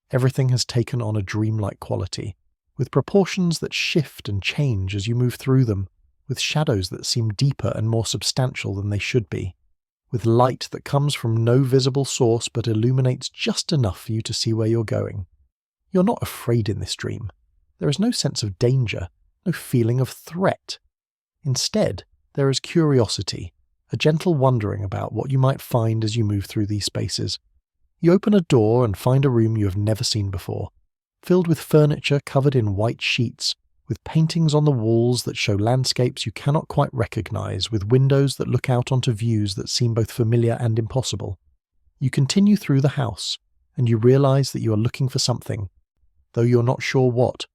Everything has taken on a dreamlike quality, with proportions that shift and change as you move through them, with shadows that seem deeper and more substantial than they should be, with light that comes from no visible source but illuminates just enough for you to see where you're going. You're not afraid in this dream. There is no sense of danger, no feeling of threat. Instead, there is curiosity, a gentle wondering about what you might find as you move through these spaces. You open a door and find a room you have never seen before, filled with furniture covered in white sheets, with paintings on the walls that show landscapes you cannot quite recognize, with windows that look out onto views that seem both familiar and impossible. You continue through the house, and you realize that you are looking for something, though you're not sure what.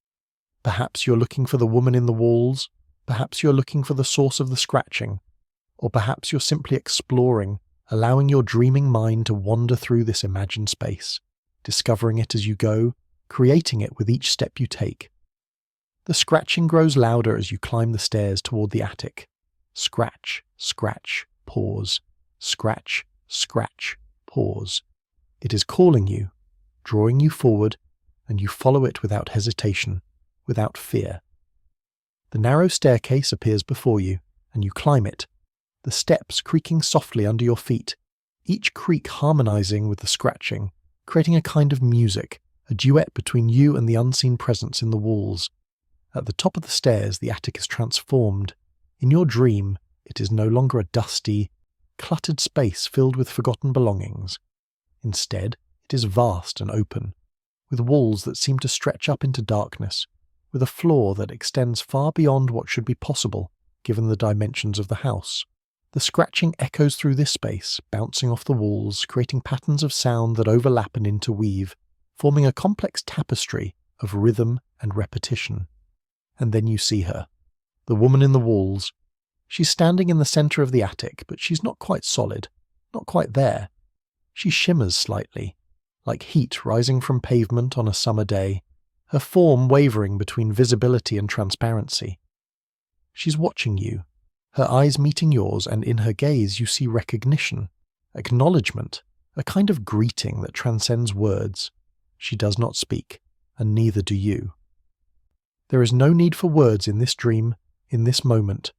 Perhaps you're looking for the woman in the walls, perhaps you're looking for the source of the scratching, or perhaps you're simply exploring, allowing your dreaming mind to wander through this imagined space, discovering it as you go, creating it with each step you take. The scratching grows louder as you climb the stairs toward the attic. Scratch, scratch, pause. Scratch, scratch, pause. It is calling you, drawing you forward, and you follow it without hesitation, without fear. The narrow staircase appears before you, and you climb it, the steps creaking softly under your feet, each creak harmonizing with the scratching, creating a kind of music, a duet between you and the unseen presence in the walls. At the top of the stairs, the attic is transformed. In your dream, it is no longer a dusty, cluttered space filled with forgotten belongings. Instead, it is vast and open, with walls that seem to stretch up into darkness, with a floor that extends far beyond what should be possible, given the dimensions of the house. The scratching echoes through this space, bouncing off the walls, creating patterns of sound that overlap and interweave, forming a complex tapestry of rhythm and repetition. And then you see her, the woman in the walls. She's standing in the center of the attic, but she's not quite solid, not quite there. She shimmers slightly, like heat rising from pavement on a summer day, her form wavering between visibility and transparency. She's watching you, her eyes meeting yours, and in her gaze you see recognition, acknowledgement, a kind of greeting that transcends words. She does not speak, and neither do you. There is no need for words in this dream, in this moment.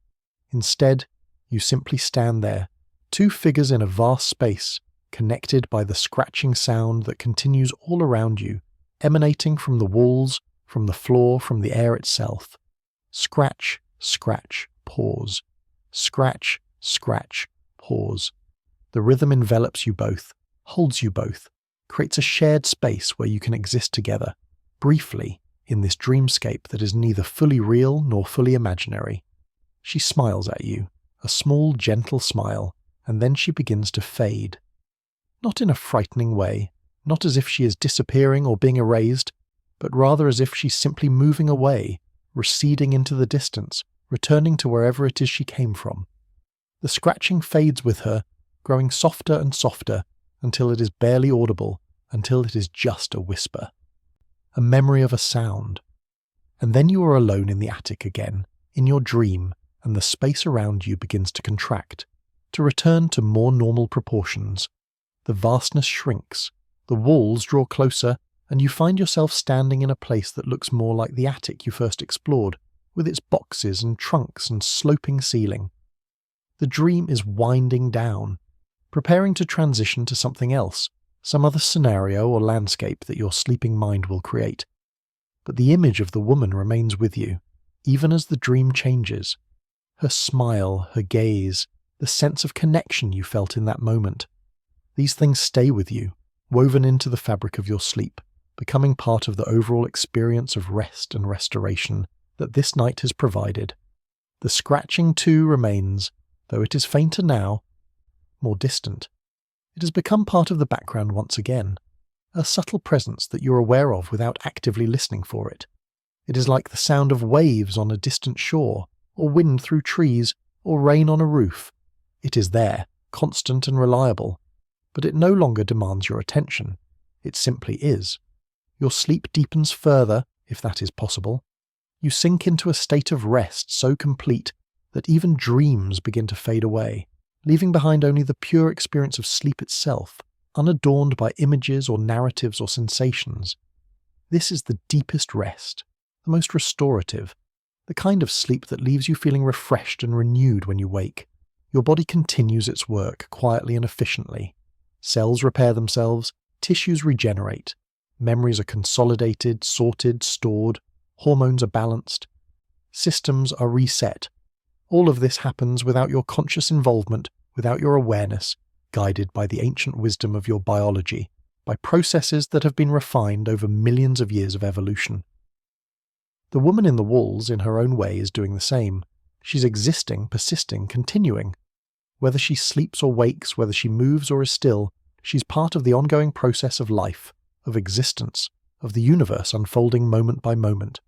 Instead, you simply stand there, two figures in a vast space, connected by the scratching sound that continues all around you, emanating from the walls, from the floor, from the air itself. Scratch, scratch, pause. Scratch, scratch, pause. The rhythm envelops you both, holds you both, creates a shared space where you can exist together, briefly, in this dreamscape that is neither fully real nor fully imaginary. She smiles at you, a small, gentle smile, and then she begins to fade. Not in a frightening way, not as if she is disappearing or being erased, but rather as if she's simply moving away, receding into the distance, returning to wherever it is she came from. The scratching fades with her, growing softer and softer, until it is barely audible, until it is just a whisper. A memory of a sound. And then you are alone in the attic again, in your dream, and the space around you begins to contract, to return to more normal proportions. The vastness shrinks, the walls draw closer, and you find yourself standing in a place that looks more like the attic you first explored, with its boxes and trunks and sloping ceiling. The dream is winding down, preparing to transition to something else, some other scenario or landscape that your sleeping mind will create. But the image of the woman remains with you, even as the dream changes. Her smile, her gaze, the sense of connection you felt in that moment. These things stay with you, woven into the fabric of your sleep, becoming part of the overall experience of rest and restoration that this night has provided. The scratching too remains, though it is fainter now, more distant. It has become part of the background once again, a subtle presence that you're aware of without actively listening for it. It is like the sound of waves on a distant shore, or wind through trees, or rain on a roof. It is there, constant and reliable, but it no longer demands your attention. It simply is. Your sleep deepens further, if that is possible. You sink into a state of rest so complete that even dreams begin to fade away, leaving behind only the pure experience of sleep itself, unadorned by images or narratives or sensations. This is the deepest rest, the most restorative, the kind of sleep that leaves you feeling refreshed and renewed when you wake. Your body continues its work quietly and efficiently. Cells repair themselves, tissues regenerate, memories are consolidated, sorted, stored, hormones are balanced, systems are reset. All of this happens without your conscious involvement, without your awareness, guided by the ancient wisdom of your biology, by processes that have been refined over millions of years of evolution. The woman in the walls, in her own way, is doing the same. She's existing, persisting, continuing. Whether she sleeps or wakes, whether she moves or is still, she's part of the ongoing process of life, of existence, of the universe unfolding moment by moment.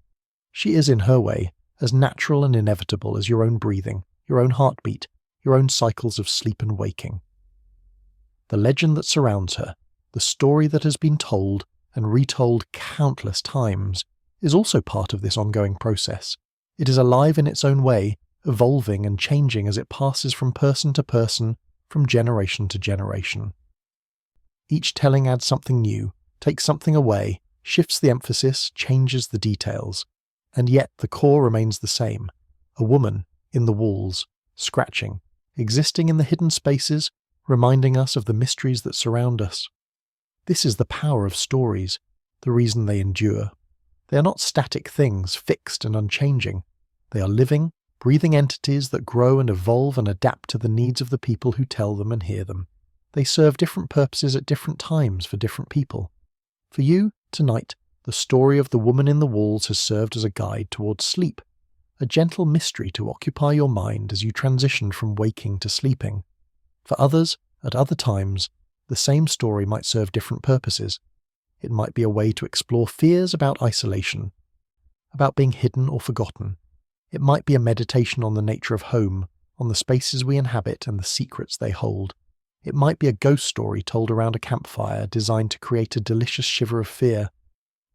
She is, in her way, as natural and inevitable as your own breathing, your own heartbeat, your own cycles of sleep and waking. The legend that surrounds her, the story that has been told and retold countless times, is also part of this ongoing process. It is alive in its own way, evolving and changing as it passes from person to person, from generation to generation. Each telling adds something new, takes something away, shifts the emphasis, changes the details, and yet the core remains the same. A woman in the walls, scratching, existing in the hidden spaces, reminding us of the mysteries that surround us. This is the power of stories, the reason they endure. They are not static things, fixed and unchanging. They are living, breathing entities that grow and evolve and adapt to the needs of the people who tell them and hear them. They serve different purposes at different times for different people. For you, tonight, the story of the woman in the walls has served as a guide towards sleep, a gentle mystery to occupy your mind as you transition from waking to sleeping. For others, at other times, the same story might serve different purposes. It might be a way to explore fears about isolation, about being hidden or forgotten. It might be a meditation on the nature of home, on the spaces we inhabit and the secrets they hold. It might be a ghost story told around a campfire designed to create a delicious shiver of fear.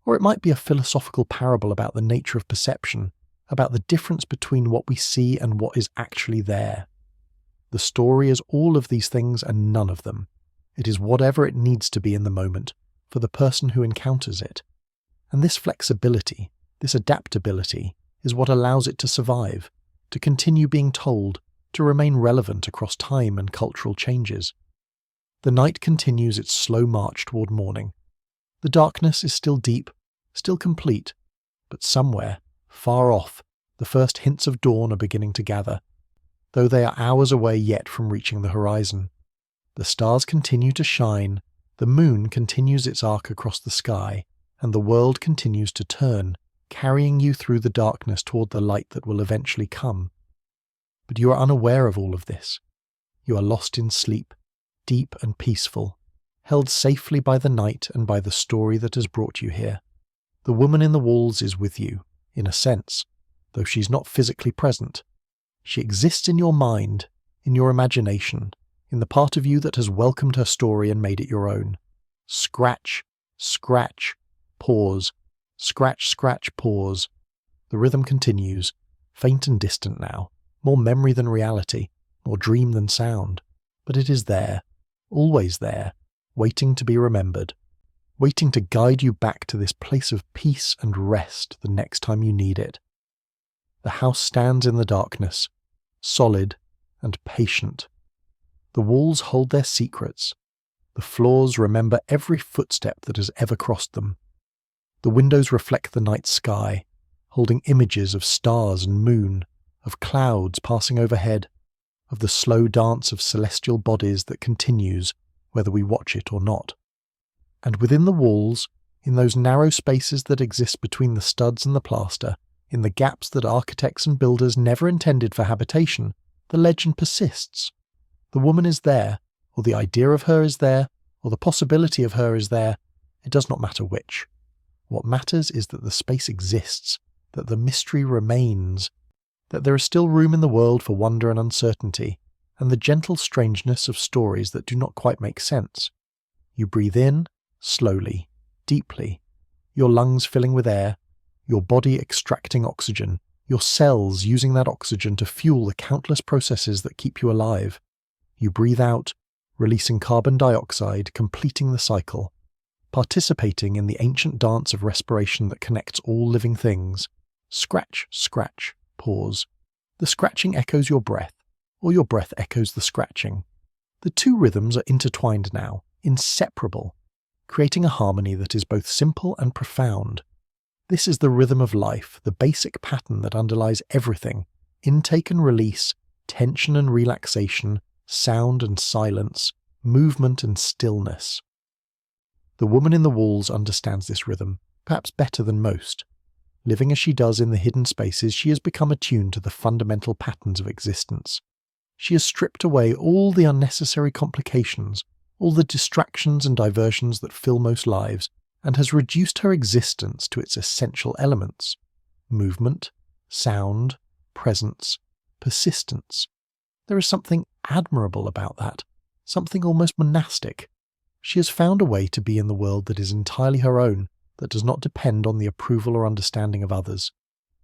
Or it might be a philosophical parable about the nature of perception, about the difference between what we see and what is actually there. The story is all of these things and none of them. It is whatever it needs to be in the moment, for the person who encounters it. And this flexibility, this adaptability, is what allows it to survive, to continue being told, to remain relevant across time and cultural changes. The night continues its slow march toward morning. The darkness is still deep, still complete, but somewhere, far off, the first hints of dawn are beginning to gather, though they are hours away yet from reaching the horizon. The stars continue to shine, the moon continues its arc across the sky, and the world continues to turn, carrying you through the darkness toward the light that will eventually come. But you are unaware of all of this. You are lost in sleep, deep and peaceful, held safely by the night and by the story that has brought you here. The woman in the walls is with you, in a sense, though she's not physically present. She exists in your mind, in your imagination, in the part of you that has welcomed her story and made it your own. Scratch, scratch, pause, scratch, scratch, pause. The rhythm continues, faint and distant now, more memory than reality, more dream than sound. But it is there, always there, waiting to be remembered, waiting to guide you back to this place of peace and rest the next time you need it. The house stands in the darkness, solid and patient. The walls hold their secrets. The floors remember every footstep that has ever crossed them. The windows reflect the night sky, holding images of stars and moon, of clouds passing overhead, of the slow dance of celestial bodies that continues whether we watch it or not. And within the walls, in those narrow spaces that exist between the studs and the plaster, in the gaps that architects and builders never intended for habitation, the legend persists. The woman is there, or the idea of her is there, or the possibility of her is there, It does not matter which. What matters is that the space exists, that the mystery remains, that there is still room in the world for wonder and uncertainty, and the gentle strangeness of stories that do not quite make sense. You breathe in, slowly, deeply, your lungs filling with air, your body extracting oxygen, your cells using that oxygen to fuel the countless processes that keep you alive. You breathe out, releasing carbon dioxide, completing the cycle, participating in the ancient dance of respiration that connects all living things. Scratch, scratch, pause. The scratching echoes your breath, or your breath echoes the scratching. The two rhythms are intertwined now, inseparable, creating a harmony that is both simple and profound. This is the rhythm of life, the basic pattern that underlies everything: intake and release, tension and relaxation, sound and silence, movement and stillness. The woman in the walls understands this rhythm, perhaps better than most. Living as she does in the hidden spaces, she has become attuned to the fundamental patterns of existence. She has stripped away all the unnecessary complications, all the distractions and diversions that fill most lives, and has reduced her existence to its essential elements: movement, sound, presence, persistence. There is something admirable about that, something almost monastic. She has found a way to be in the world that is entirely her own, that does not depend on the approval or understanding of others.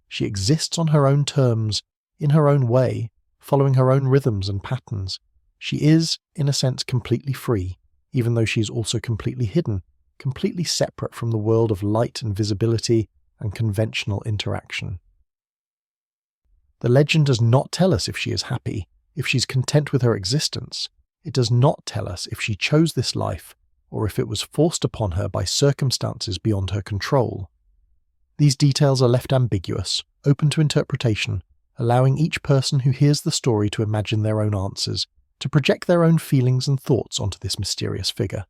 She exists on her own terms, in her own way, following her own rhythms and patterns. She is, in a sense, completely free, even though she is also completely hidden, completely separate from the world of light and visibility and conventional interaction. The legend does not tell us if she is happy, if she's content with her existence. It does not tell us if she chose this life, or if it was forced upon her by circumstances beyond her control. These details are left ambiguous, open to interpretation, allowing each person who hears the story to imagine their own answers, to project their own feelings and thoughts onto this mysterious figure.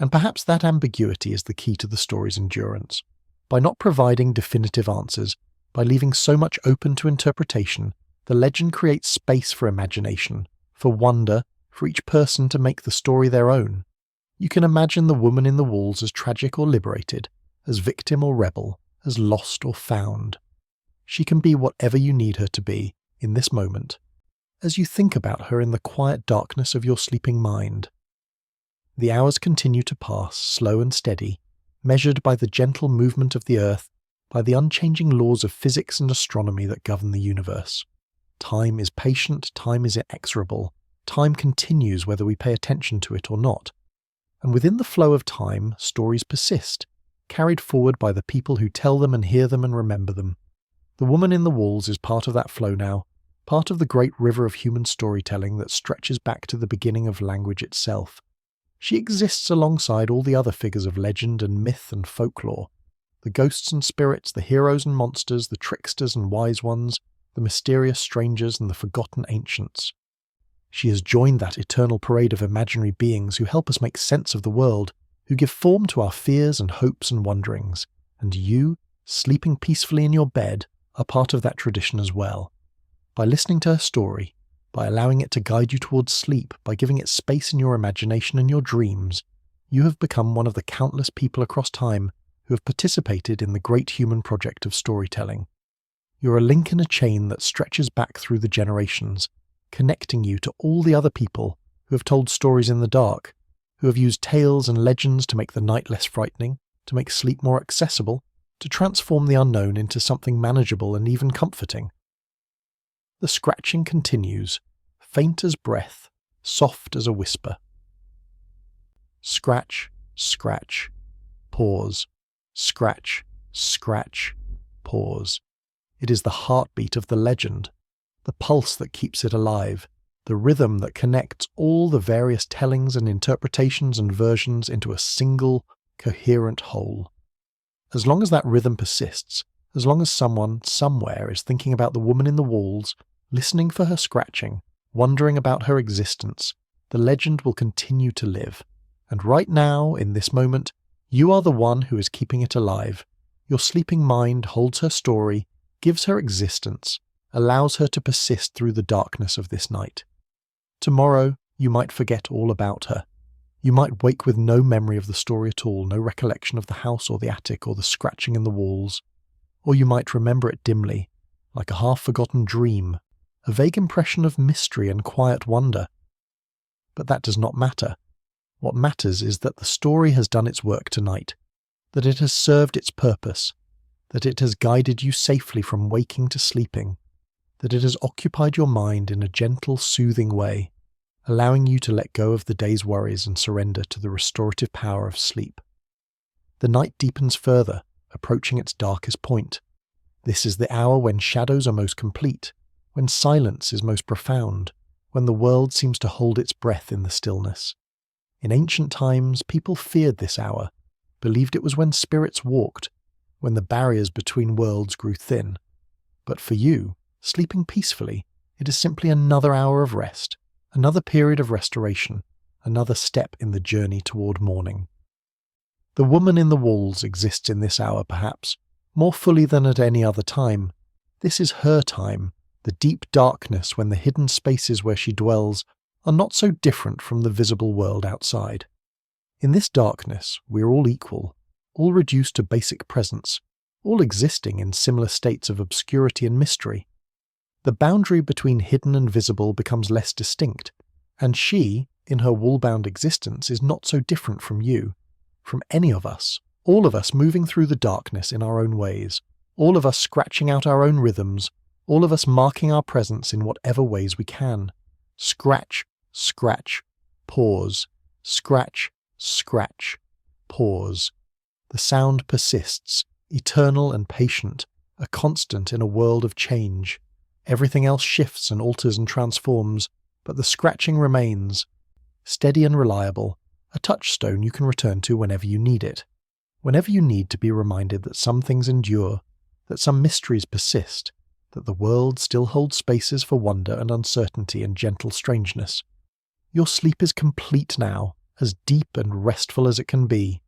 And perhaps that ambiguity is the key to the story's endurance. By not providing definitive answers, by leaving so much open to interpretation, the legend creates space for imagination, for wonder, for each person to make the story their own. You can imagine the woman in the walls as tragic or liberated, as victim or rebel, as lost or found. She can be whatever you need her to be in this moment, as you think about her in the quiet darkness of your sleeping mind. The hours continue to pass, slow and steady, measured by the gentle movement of the earth, by the unchanging laws of physics and astronomy that govern the universe. Time is patient, time is inexorable, time continues whether we pay attention to it or not. And within the flow of time, stories persist, carried forward by the people who tell them and hear them and remember them. The woman in the walls is part of that flow now, part of the great river of human storytelling that stretches back to the beginning of language itself. She exists alongside all the other figures of legend and myth and folklore, the ghosts and spirits, the heroes and monsters, the tricksters and wise ones, the mysterious strangers and the forgotten ancients. She has joined that eternal parade of imaginary beings who help us make sense of the world, who give form to our fears and hopes and wonderings, and you, sleeping peacefully in your bed, are part of that tradition as well. By listening to her story, by allowing it to guide you towards sleep, by giving it space in your imagination and your dreams, you have become one of the countless people across time who have participated in the great human project of storytelling. You're a link in a chain that stretches back through the generations, connecting you to all the other people who have told stories in the dark, who have used tales and legends to make the night less frightening, to make sleep more accessible, to transform the unknown into something manageable and even comforting. The scratching continues, faint as breath, soft as a whisper. Scratch, scratch, pause, scratch, scratch, pause. It is the heartbeat of the legend, the pulse that keeps it alive, the rhythm that connects all the various tellings and interpretations and versions into a single, coherent whole. As long as that rhythm persists, as long as someone, somewhere, is thinking about the woman in the walls, listening for her scratching, wondering about her existence, the legend will continue to live. And right now, in this moment, you are the one who is keeping it alive. Your sleeping mind holds her story, gives her existence, allows her to persist through the darkness of this night. Tomorrow, you might forget all about her. You might wake with no memory of the story at all, no recollection of the house or the attic or the scratching in the walls. Or you might remember it dimly, like a half-forgotten dream, a vague impression of mystery and quiet wonder. But that does not matter. What matters is that the story has done its work tonight, that it has served its purpose, that it has guided you safely from waking to sleeping, that it has occupied your mind in a gentle, soothing way, allowing you to let go of the day's worries and surrender to the restorative power of sleep. The night deepens further, approaching its darkest point. This is the hour when shadows are most complete, when silence is most profound, when the world seems to hold its breath in the stillness. In ancient times, people feared this hour, believed it was when spirits walked, when the barriers between worlds grew thin. But for you, sleeping peacefully, it is simply another hour of rest, another period of restoration, another step in the journey toward morning. The woman in the walls exists in this hour, perhaps, more fully than at any other time. This is her time, the deep darkness when the hidden spaces where she dwells are not so different from the visible world outside. In this darkness, we are all equal, all reduced to basic presence, all existing in similar states of obscurity and mystery. The boundary between hidden and visible becomes less distinct, and she, in her wall-bound existence, is not so different from you, from any of us, all of us moving through the darkness in our own ways, all of us scratching out our own rhythms, all of us marking our presence in whatever ways we can. Scratch, scratch, pause, scratch, scratch, pause. The sound persists, eternal and patient, a constant in a world of change. Everything else shifts and alters and transforms, but the scratching remains, steady and reliable, a touchstone you can return to whenever you need it. Whenever you need to be reminded that some things endure, that some mysteries persist, that the world still holds spaces for wonder and uncertainty and gentle strangeness. Your sleep is complete now, as deep and restful as it can be.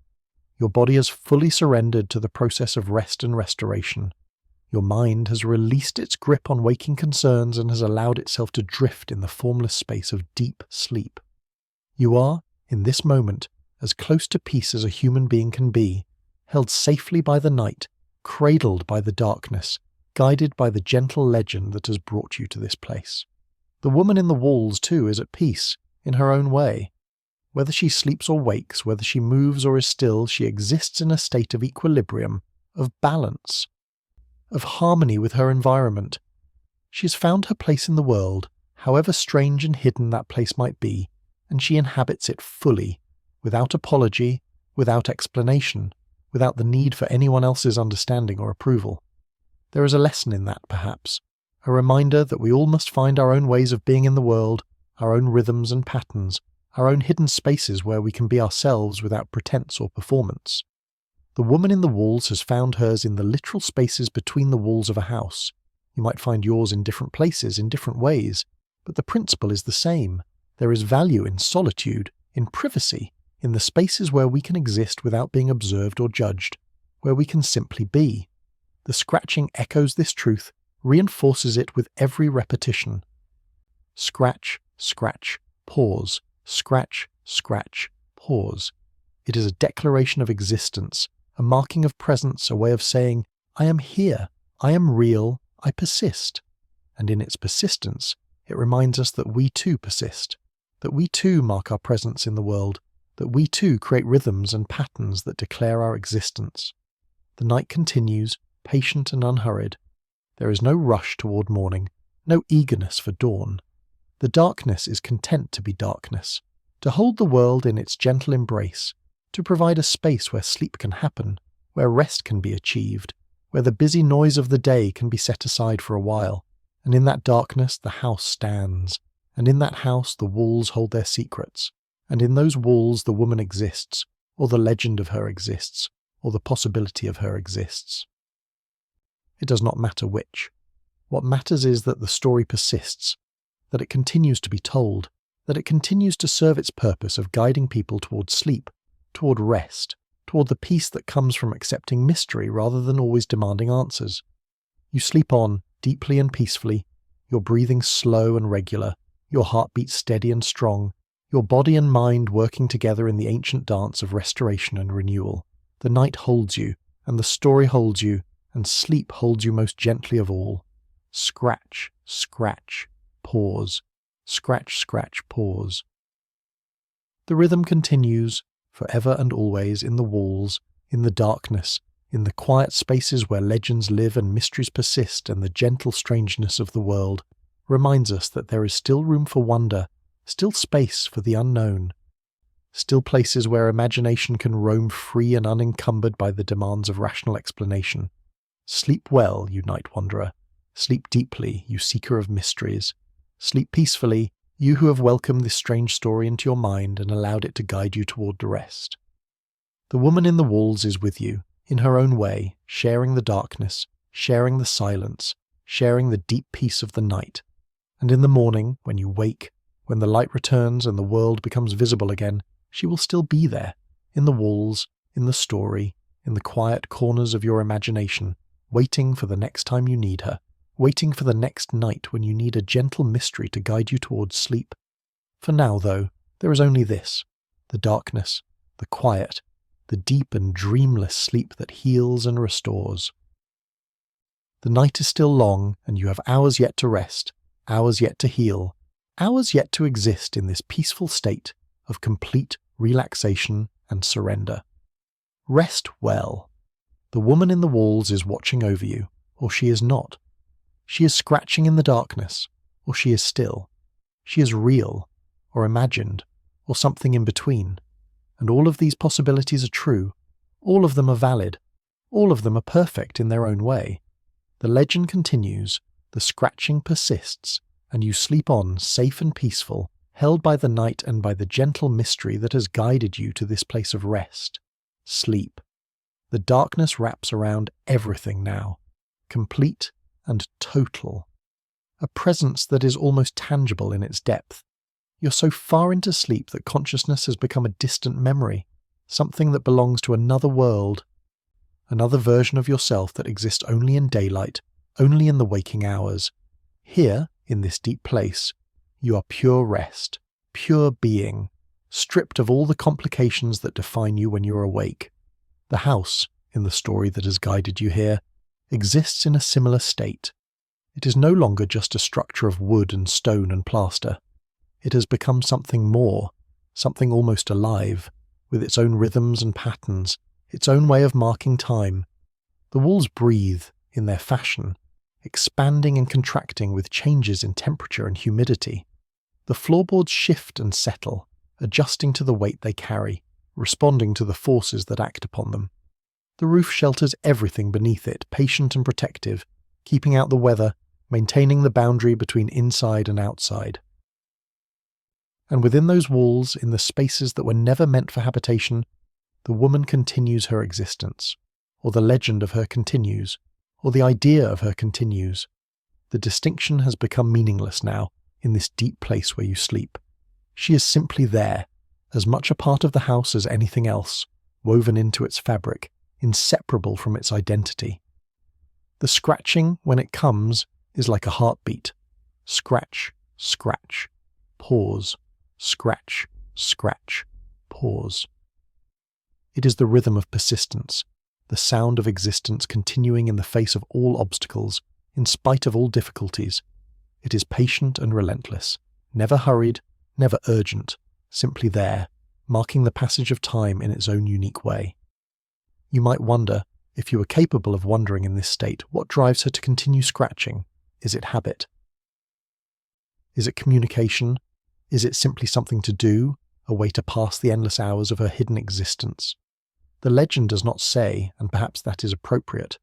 Your body has fully surrendered to the process of rest and restoration. Your mind has released its grip on waking concerns and has allowed itself to drift in the formless space of deep sleep. You are, in this moment, as close to peace as a human being can be, held safely by the night, cradled by the darkness, guided by the gentle legend that has brought you to this place. The woman in the walls, too, is at peace, in her own way. Whether she sleeps or wakes, whether she moves or is still, she exists in a state of equilibrium, of balance, of harmony with her environment. She has found her place in the world, however strange and hidden that place might be, and she inhabits it fully, without apology, without explanation, without the need for anyone else's understanding or approval. There is a lesson in that, perhaps, a reminder that we all must find our own ways of being in the world, our own rhythms and patterns, our own hidden spaces where we can be ourselves without pretense or performance. The woman in the walls has found hers in the literal spaces between the walls of a house. You might find yours in different places, in different ways, but the principle is the same. There is value in solitude, in privacy, in the spaces where we can exist without being observed or judged, where we can simply be. The scratching echoes this truth, reinforces it with every repetition. Scratch, scratch, pause, scratch, scratch, pause. It is a declaration of existence, a marking of presence, a way of saying, I am here, I am real, I persist. And in its persistence, it reminds us that we too persist, that we too mark our presence in the world, that we too create rhythms and patterns that declare our existence. The night continues, patient and unhurried. There is no rush toward morning, no eagerness for dawn. The darkness is content to be darkness, to hold the world in its gentle embrace, to provide a space where sleep can happen, where rest can be achieved, where the busy noise of the day can be set aside for a while, and in that darkness the house stands, and in that house the walls hold their secrets, and in those walls the woman exists, or the legend of her exists, or the possibility of her exists. It does not matter which. What matters is that the story persists, that it continues to be told, that it continues to serve its purpose of guiding people toward sleep, toward rest, toward the peace that comes from accepting mystery rather than always demanding answers. You sleep on, deeply and peacefully, your breathing slow and regular, your heartbeat steady and strong, your body and mind working together in the ancient dance of restoration and renewal. The night holds you, and the story holds you, and sleep holds you most gently of all. Scratch, scratch, pause. Scratch, scratch, pause. The rhythm continues, forever and always, in the walls, in the darkness, in the quiet spaces where legends live and mysteries persist, and the gentle strangeness of the world reminds us that there is still room for wonder, still space for the unknown, still places where imagination can roam free and unencumbered by the demands of rational explanation. Sleep well, you night wanderer. Sleep deeply, you seeker of mysteries. Sleep peacefully, you who have welcomed this strange story into your mind and allowed it to guide you toward the rest. The woman in the walls is with you, in her own way, sharing the darkness, sharing the silence, sharing the deep peace of the night. And in the morning, when you wake, when the light returns and the world becomes visible again, she will still be there, in the walls, in the story, in the quiet corners of your imagination, waiting for the next time you need her, waiting for the next night when you need a gentle mystery to guide you towards sleep. For now, though, there is only this, the darkness, the quiet, the deep and dreamless sleep that heals and restores. The night is still long, and you have hours yet to rest, hours yet to heal, hours yet to exist in this peaceful state of complete relaxation and surrender. Rest well. The woman in the walls is watching over you, or she is not. She is scratching in the darkness, or she is still. She is real, or imagined, or something in between. And all of these possibilities are true. All of them are valid. All of them are perfect in their own way. The legend continues, the scratching persists, and you sleep on safe and peaceful, held by the night and by the gentle mystery that has guided you to this place of rest. Sleep. The darkness wraps around everything now, complete and total. A presence that is almost tangible in its depth. You're so far into sleep that consciousness has become a distant memory, something that belongs to another world, another version of yourself that exists only in daylight, only in the waking hours. Here, in this deep place, you are pure rest, pure being, stripped of all the complications that define you when you're awake. The house, in the story that has guided you here, exists in a similar state. It is no longer just a structure of wood and stone and plaster. It has become something more, something almost alive, with its own rhythms and patterns, its own way of marking time. The walls breathe, in their fashion, expanding and contracting with changes in temperature and humidity. The floorboards shift and settle, adjusting to the weight they carry, responding to the forces that act upon them. The roof shelters everything beneath it, patient and protective, keeping out the weather, maintaining the boundary between inside and outside. And within those walls, in the spaces that were never meant for habitation, the woman continues her existence, or the legend of her continues, or the idea of her continues. The distinction has become meaningless now, in this deep place where you sleep. She is simply there, as much a part of the house as anything else, woven into its fabric, inseparable from its identity. The scratching, when it comes, is like a heartbeat. Scratch, scratch, pause, scratch, scratch, pause. It is the rhythm of persistence, the sound of existence continuing in the face of all obstacles, in spite of all difficulties. It is patient and relentless, never hurried, never urgent, simply there, marking the passage of time in its own unique way. You might wonder, if you were capable of wondering in this state, what drives her to continue scratching? Is it habit? Is it communication? Is it simply something to do, a way to pass the endless hours of her hidden existence? The legend does not say, and perhaps that is appropriate.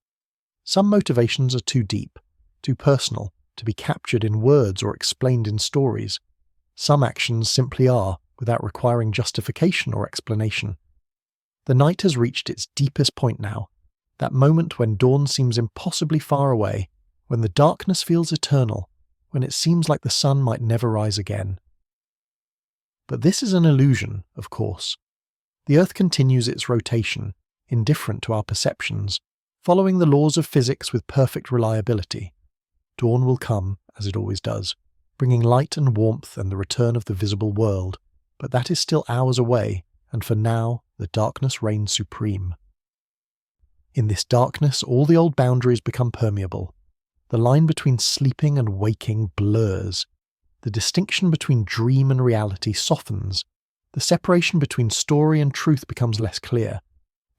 Some motivations are too deep, too personal, to be captured in words or explained in stories. Some actions simply are, without requiring justification or explanation. The night has reached its deepest point now, that moment when dawn seems impossibly far away, when the darkness feels eternal, when it seems like the sun might never rise again. But this is an illusion, of course. The Earth continues its rotation, indifferent to our perceptions, following the laws of physics with perfect reliability. Dawn will come, as it always does, bringing light and warmth and the return of the visible world, but that is still hours away, and for now, the darkness reigns supreme. In this darkness, all the old boundaries become permeable. The line between sleeping and waking blurs. The distinction between dream and reality softens. The separation between story and truth becomes less clear.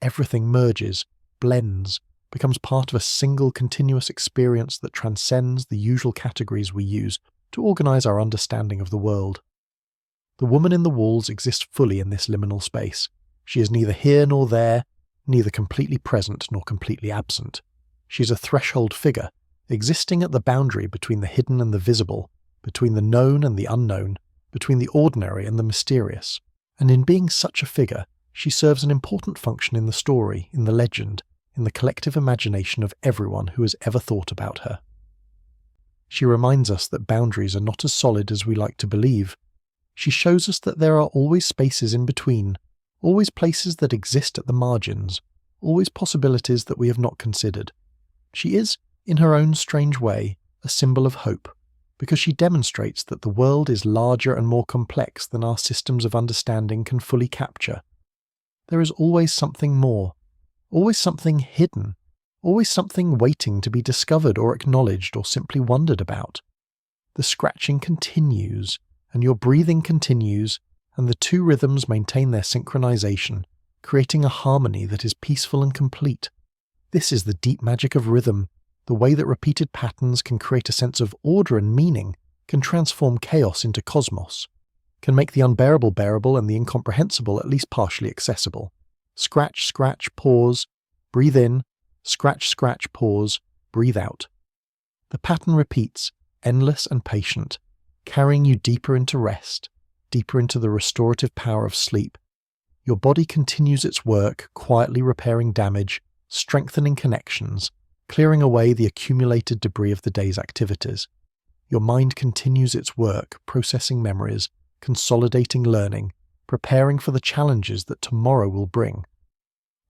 Everything merges, blends, becomes part of a single continuous experience that transcends the usual categories we use to organize our understanding of the world. The woman in the walls exists fully in this liminal space. She is neither here nor there, neither completely present nor completely absent. She is a threshold figure, existing at the boundary between the hidden and the visible, between the known and the unknown, between the ordinary and the mysterious. And in being such a figure, she serves an important function in the story, in the legend, in the collective imagination of everyone who has ever thought about her. She reminds us that boundaries are not as solid as we like to believe. She shows us that there are always spaces in between, always places that exist at the margins, always possibilities that we have not considered. She is, in her own strange way, a symbol of hope, because she demonstrates that the world is larger and more complex than our systems of understanding can fully capture. There is always something more, always something hidden, always something waiting to be discovered or acknowledged or simply wondered about. The scratching continues, and your breathing continues, and the two rhythms maintain their synchronization, creating a harmony that is peaceful and complete. This is the deep magic of rhythm, the way that repeated patterns can create a sense of order and meaning, can transform chaos into cosmos, can make the unbearable bearable and the incomprehensible at least partially accessible. Scratch, scratch, pause, breathe in, scratch, scratch, pause, breathe out. The pattern repeats, endless and patient, carrying you deeper into rest, deeper into the restorative power of sleep. Your body continues its work, quietly repairing damage, strengthening connections, clearing away the accumulated debris of the day's activities. Your mind continues its work, processing memories, consolidating learning, preparing for the challenges that tomorrow will bring.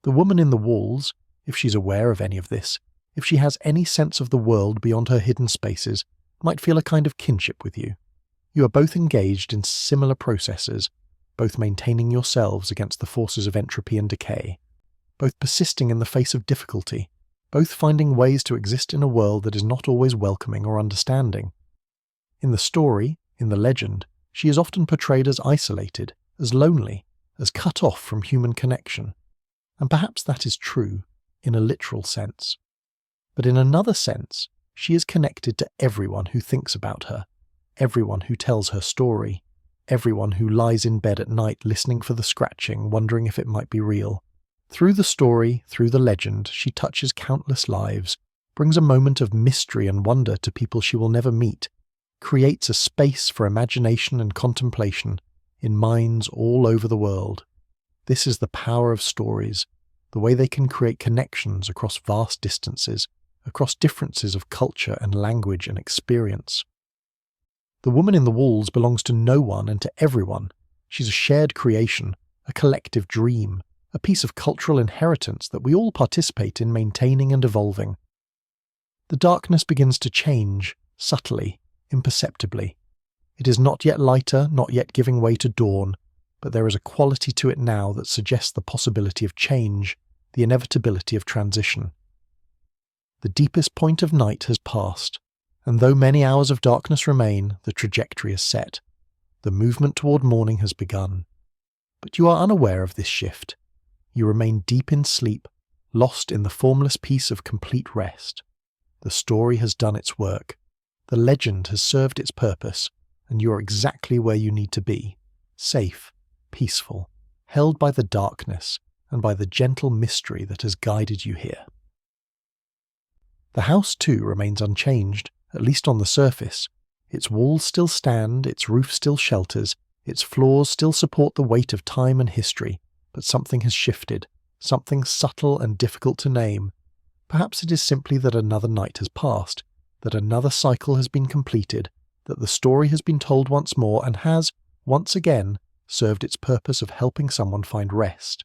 The woman in the walls, if she's aware of any of this, if she has any sense of the world beyond her hidden spaces, might feel a kind of kinship with you. You are both engaged in similar processes, both maintaining yourselves against the forces of entropy and decay, both persisting in the face of difficulty, both finding ways to exist in a world that is not always welcoming or understanding. In the story, in the legend, she is often portrayed as isolated, as lonely, as cut off from human connection. And perhaps that is true, in a literal sense. But in another sense, she is connected to everyone who thinks about her, everyone who tells her story, everyone who lies in bed at night listening for the scratching, wondering if it might be real. Through the story, through the legend, she touches countless lives, brings a moment of mystery and wonder to people she will never meet, creates a space for imagination and contemplation in minds all over the world. This is the power of stories, the way they can create connections across vast distances, across differences of culture and language and experience. The woman in the walls belongs to no one and to everyone. She's a shared creation, a collective dream, a piece of cultural inheritance that we all participate in maintaining and evolving. The darkness begins to change, subtly, imperceptibly. It is not yet lighter, not yet giving way to dawn, but there is a quality to it now that suggests the possibility of change, the inevitability of transition. The deepest point of night has passed, and though many hours of darkness remain, the trajectory is set. The movement toward morning has begun. But you are unaware of this shift. You remain deep in sleep, lost in the formless peace of complete rest. The story has done its work. The legend has served its purpose, and you are exactly where you need to be, safe, peaceful, held by the darkness and by the gentle mystery that has guided you here. The house, too, remains unchanged, at least on the surface. Its walls still stand, its roof still shelters, its floors still support the weight of time and history, but something has shifted, something subtle and difficult to name. Perhaps it is simply that another night has passed, that another cycle has been completed, that the story has been told once more and has, once again, served its purpose of helping someone find rest.